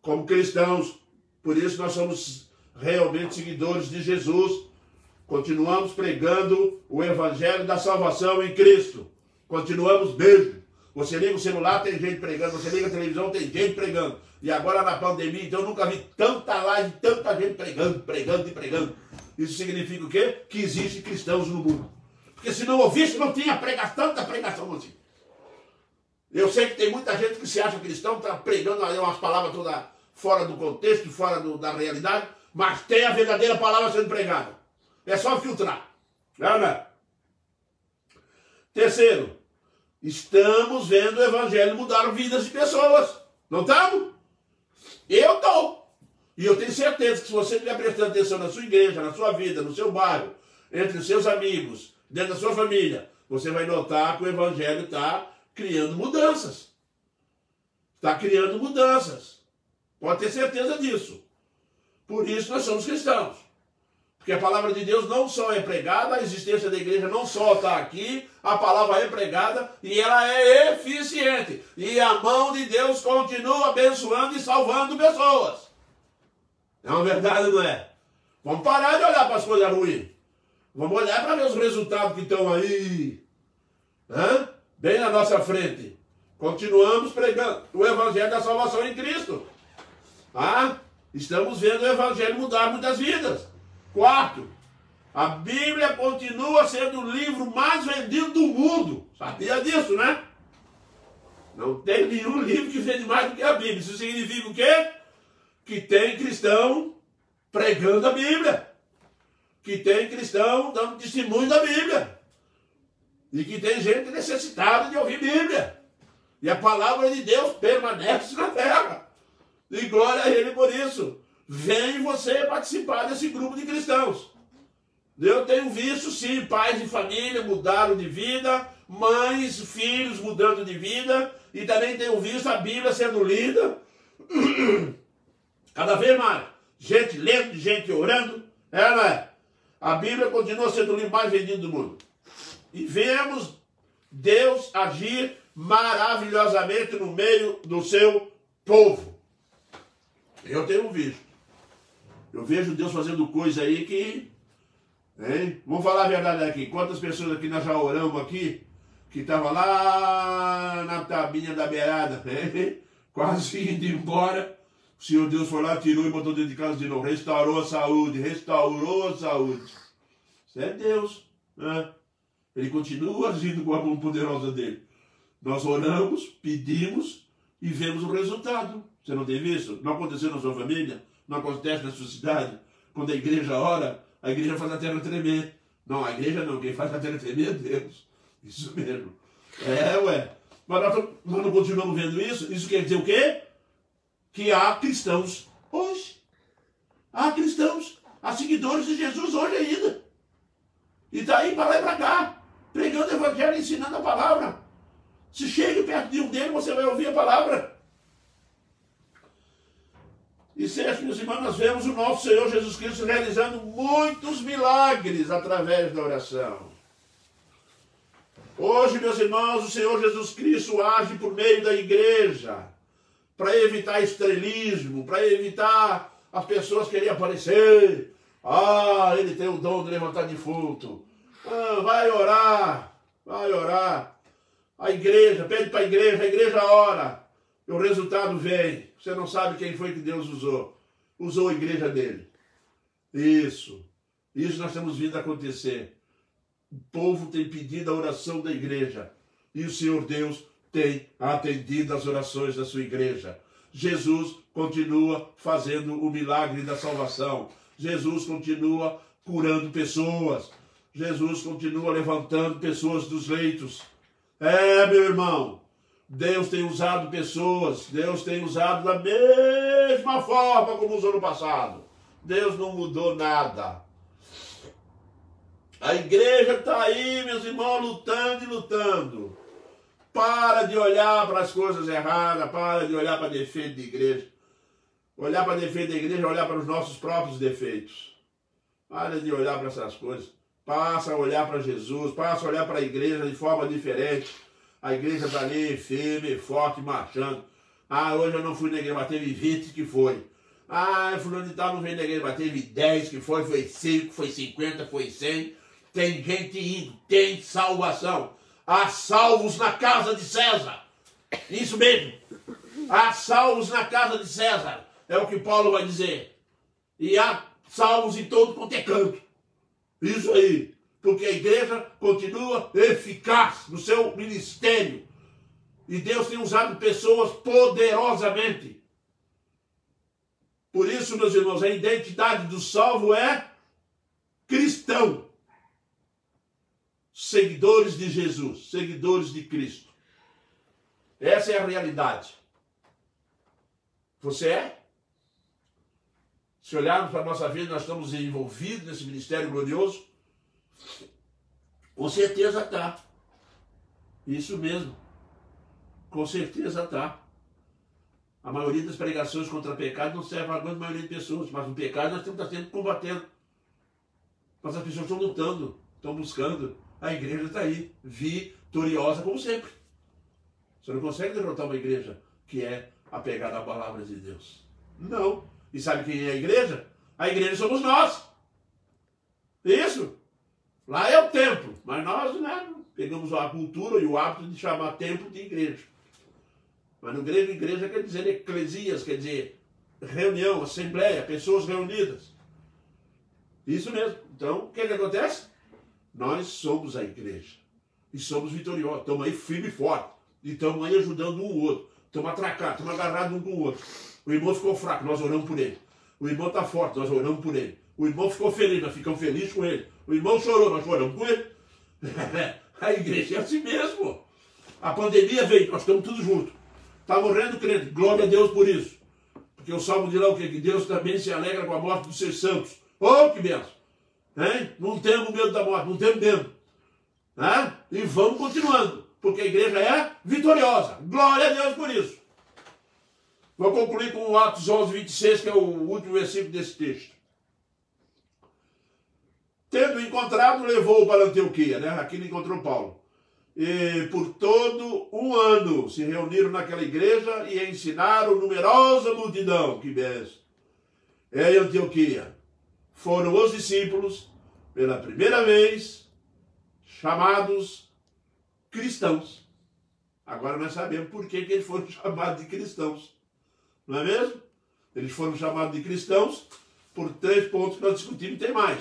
Como cristãos. Por isso nós somos realmente seguidores de Jesus. Continuamos pregando o evangelho da salvação em Cristo. Continuamos mesmo. Você liga o celular, tem gente pregando. Você liga a televisão, tem gente pregando. E agora na pandemia, então eu nunca vi tanta live, tanta gente pregando. Isso significa o quê? Que existe cristãos no mundo. Porque se não ouvisse, não tinha tanta pregação assim. Eu sei que tem muita gente que se acha cristão, está pregando ali umas palavras todas fora do contexto, fora da realidade, mas tem a verdadeira palavra sendo pregada. É só filtrar. Não é? Terceiro, estamos vendo o evangelho mudar vidas de pessoas. Não estamos? Eu estou. E eu tenho certeza que se você estiver prestando atenção na sua igreja, na sua vida, no seu bairro, entre os seus amigos, dentro da sua família, você vai notar que o evangelho está criando mudanças. Está criando mudanças. Pode ter certeza disso. Por isso nós somos cristãos. Porque a palavra de Deus não só é pregada, a existência da igreja não só está aqui, a palavra é pregada e ela é eficiente. E a mão de Deus continua abençoando e salvando pessoas. É uma verdade, não é? Vamos parar de olhar para as coisas ruins. Vamos olhar para ver os resultados que estão aí. Bem na nossa frente. Continuamos pregando o evangelho da salvação em Cristo. Estamos vendo o evangelho mudar muitas vidas. Quarto, a Bíblia continua sendo o livro mais vendido do mundo. Sabia disso, né? Não tem nenhum livro que vende mais do que a Bíblia. Isso significa o quê? Que tem cristão pregando a Bíblia. Que tem cristão dando testemunho da Bíblia. E que tem gente necessitada de ouvir Bíblia. E a palavra de Deus permanece na terra. E glória a Ele por isso. Vem você participar desse grupo de cristãos. Eu tenho visto, sim, pais de família mudaram de vida, mães, filhos mudando de vida, e também tenho visto a Bíblia sendo lida cada vez mais. Gente lendo, gente orando. Não é? A Bíblia continua sendo o livro mais vendido do mundo. E vemos Deus agir maravilhosamente no meio do seu povo. Eu tenho visto. Eu vejo Deus fazendo coisa aí que... Hein? Vamos falar a verdade aqui. Quantas pessoas aqui nós já oramos aqui, que estavam lá na tabinha da beirada, hein? Quase indo embora. O Senhor Deus foi lá, tirou e botou dentro de casa de novo. Restaurou a saúde, restaurou a saúde. Isso é Deus, né? Ele continua agindo com a mão poderosa dele. Nós oramos, pedimos e vemos o resultado. Você não tem visto? Não aconteceu na sua família? Não acontece na sua cidade? Quando a igreja ora, a igreja faz a terra tremer. Não, a igreja não. Quem faz a terra tremer é Deus. Isso mesmo. Ué. Mas nós não continuamos vendo isso? Isso quer dizer o quê? Que há cristãos hoje. Há cristãos, há seguidores de Jesus hoje ainda. E daí para lá e para cá, pregando o evangelho, ensinando a palavra. Se chegue perto de um deles, você vai ouvir a palavra. E sexto, meus irmãos, nós vemos o nosso Senhor Jesus Cristo realizando muitos milagres através da oração. Hoje, meus irmãos, o Senhor Jesus Cristo age por meio da igreja para evitar estrelismo, para evitar as pessoas quererem aparecer. Ele tem o dom de levantar defunto. Vai orar, vai orar. A igreja, pede para a igreja ora. E o resultado vem. Você não sabe quem foi que Deus usou. Usou a igreja dele. Isso nós estamos vendo acontecer. O povo tem pedido a oração da igreja. E o Senhor Deus tem atendido as orações da sua igreja. Jesus continua fazendo o milagre da salvação. Jesus continua curando pessoas. Jesus continua levantando pessoas dos leitos. Meu irmão, Deus tem usado pessoas. Deus tem usado da mesma forma como usou no passado. Deus não mudou nada. A igreja está aí, meus irmãos, lutando e lutando. Para de olhar para as coisas erradas, para de olhar para defeito da igreja. Olhar para defeito da igreja é olhar para os nossos próprios defeitos. Para de olhar para essas coisas. Passa a olhar para Jesus, passa a olhar para a igreja de forma diferente. A igreja está ali, firme, forte, marchando. Hoje eu não fui na igreja, mas teve 20 que foi. Fulano de tal não veio na igreja, mas teve 10 que foi 5, foi 50, foi 100. Tem gente indo, tem salvação. Há salvos na casa de César. Isso mesmo. Há salvos na casa de César. É o que Paulo vai dizer. E há salvos em todo quanto é canto. Isso aí. Porque a igreja continua eficaz no seu ministério. E Deus tem usado pessoas poderosamente. Por isso, meus irmãos, a identidade do salvo é cristão. Seguidores de Jesus, seguidores de Cristo. Essa é a realidade. Você é? Se olharmos para a nossa vida, nós estamos envolvidos nesse ministério glorioso? Com certeza está. Isso mesmo. Com certeza está. A maioria das pregações contra o pecado não serve a grande maioria de pessoas, mas o pecado nós temos que estar sempre combatendo. Mas as pessoas estão lutando, estão buscando. A igreja está aí, vitoriosa como sempre. Você não consegue derrotar uma igreja que é apegada à palavra de Deus. Não. E sabe quem é a igreja? A igreja somos nós. Isso. Lá é o templo. Mas nós, né, pegamos a cultura e o hábito de chamar templo de igreja. Mas no grego, igreja quer dizer eclesias, quer dizer reunião, assembleia, pessoas reunidas. Isso mesmo. Então, o que acontece? Nós somos a igreja. E somos vitoriosos. Estamos aí firme e forte. E estamos aí ajudando um o outro. Estamos atracados, estamos agarrados um com o outro. O irmão ficou fraco, nós oramos por ele. O irmão está forte, nós oramos por ele. O irmão ficou feliz, nós ficamos felizes com ele. O irmão chorou, nós choramos com ele. A igreja é assim mesmo. A pandemia veio, nós estamos todos juntos. Está morrendo crente, glória a Deus por isso. Porque o Salmo diz lá o quê? Que Deus também se alegra com a morte dos seus santos. Oh, que benção! Hein? Não temos medo da morte, não temos medo. Hein? E vamos continuando, porque a igreja é vitoriosa. Glória a Deus por isso. Vou concluir com Atos 11, 26, que é o último versículo desse texto. Tendo encontrado, levou-o para Antioquia, né? Aqui ele encontrou Paulo. E por todo um ano se reuniram naquela igreja e ensinaram numerosa multidão. Que benção. Em Antioquia foram os discípulos, pela primeira vez, chamados cristãos. Agora nós sabemos por que eles foram chamados de cristãos. Não é mesmo? Eles foram chamados de cristãos por 3 pontos que nós discutimos e tem mais.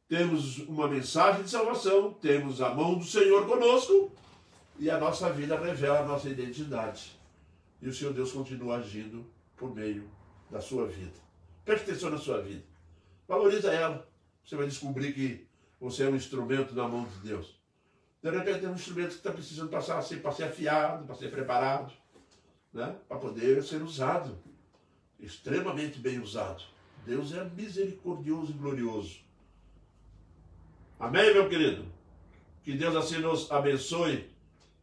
Temos uma mensagem de salvação, temos a mão do Senhor conosco e a nossa vida revela a nossa identidade. E o Senhor Deus continua agindo por meio da sua vida. Preste atenção na sua vida. Valoriza ela. Você vai descobrir que você é um instrumento na mão de Deus. De repente é um instrumento que está precisando passar assim, para ser afiado, para ser preparado, né? Para poder ser usado. Extremamente bem usado. Deus é misericordioso e glorioso. Amém, meu querido? Que Deus assim nos abençoe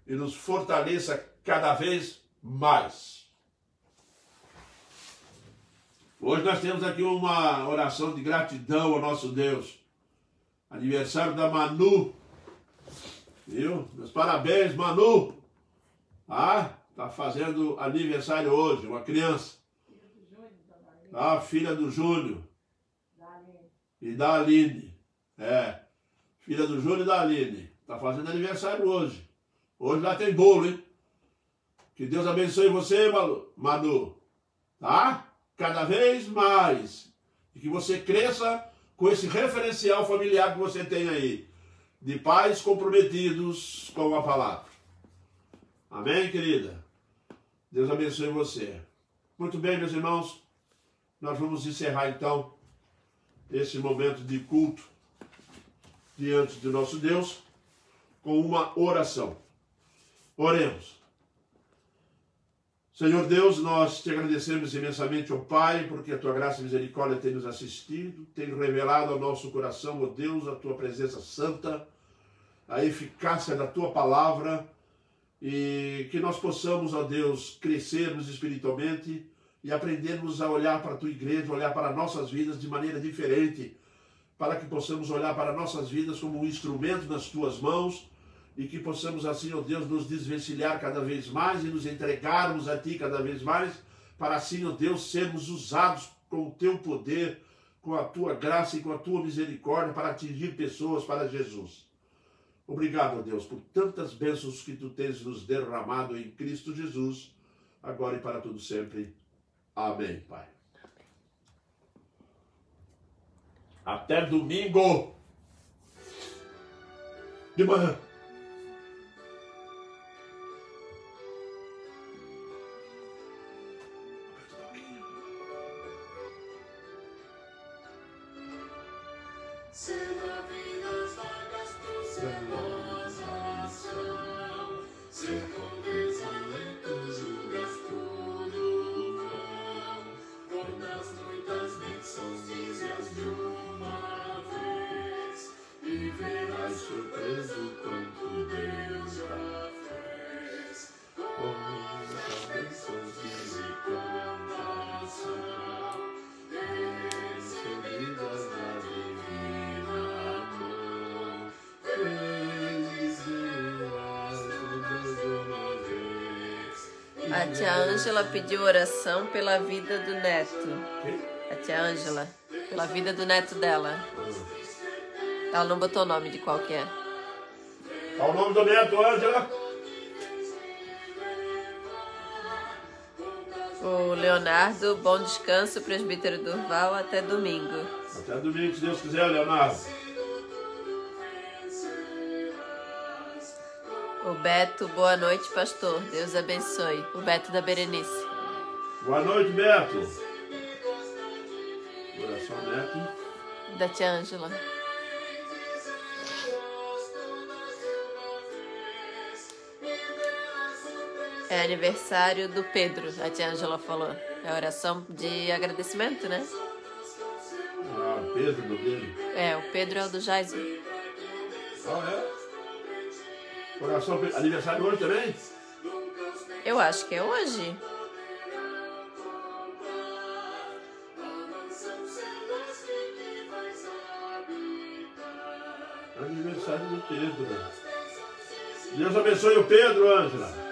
e nos fortaleça cada vez mais. Hoje nós temos aqui uma oração de gratidão ao nosso Deus. Aniversário da Manu. Viu? Meus parabéns, Manu. Ah, tá fazendo aniversário hoje, uma criança. Ah, filha do Júnior. E da Aline. É. Filha do Júnior e da Aline. Está fazendo aniversário hoje. Hoje lá tem bolo, hein? Que Deus abençoe você, Manu. Tá? Cada vez mais. E que você cresça com esse referencial familiar que você tem aí. De pais comprometidos com a palavra. Amém, querida? Deus abençoe você. Muito bem, meus irmãos. Nós vamos encerrar, então, esse momento de culto diante do nosso Deus, com uma oração. Oremos. Senhor Deus, nós te agradecemos imensamente, ó Pai, porque a tua graça e misericórdia tem nos assistido, tem revelado ao nosso coração, ó Deus, a tua presença santa, a eficácia da tua palavra, e que nós possamos, ó Deus, crescermos espiritualmente e aprendermos a olhar para a tua igreja, olhar para nossas vidas de maneira diferente, para que possamos olhar para nossas vidas como um instrumento nas tuas mãos e que possamos assim, ó Deus, nos desvencilhar cada vez mais e nos entregarmos a ti cada vez mais, para assim, ó Deus, sermos usados com o teu poder, com a tua graça e com a tua misericórdia para atingir pessoas para Jesus. Obrigado, ó Deus, por tantas bênçãos que tu tens nos derramado em Cristo Jesus, agora e para tudo sempre. Amém, Pai. Até domingo de manhã. A tia Ângela pediu oração pela vida do neto. A tia Ângela, pela vida do neto dela. Ela não botou o nome de qual que é. Qual o nome do neto, Ângela? O Leonardo, bom descanso, presbítero Durval, até domingo. Até domingo, se Deus quiser, Leonardo. O Beto, boa noite, pastor. Deus abençoe. O Beto da Berenice. Boa noite, Beto. Oração, Beto. Da tia Ângela. É aniversário do Pedro, a tia Ângela falou. É oração de agradecimento, né? Ah, Pedro do dele. É, o Pedro é o do Jaison. Ah, é? Oração, aniversário hoje também? Eu acho que é hoje. Aniversário do Pedro. Deus abençoe o Pedro, Ângela.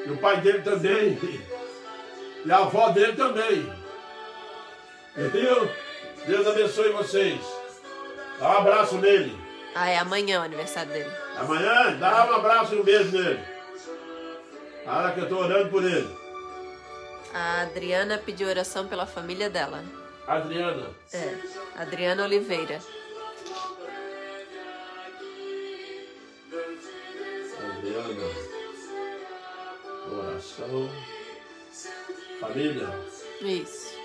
E o pai dele também. E a avó dele também. Entendeu? Deus abençoe vocês. Dá um abraço nele. Ah, é amanhã o aniversário dele. Amanhã, dá um abraço e um beijo nele. Na hora que eu estou orando por ele. A Adriana pediu oração pela família dela. Adriana. É, Adriana Oliveira. Adriana. Oração. Família. Isso.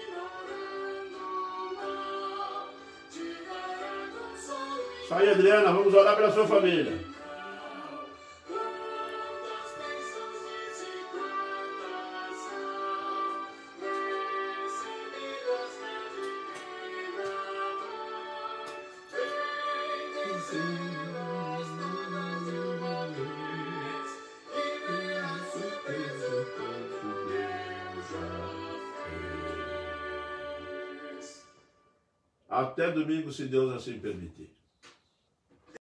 Isso aí, Adriana, vamos orar pela sua família. Até domingo, se Deus assim permitir.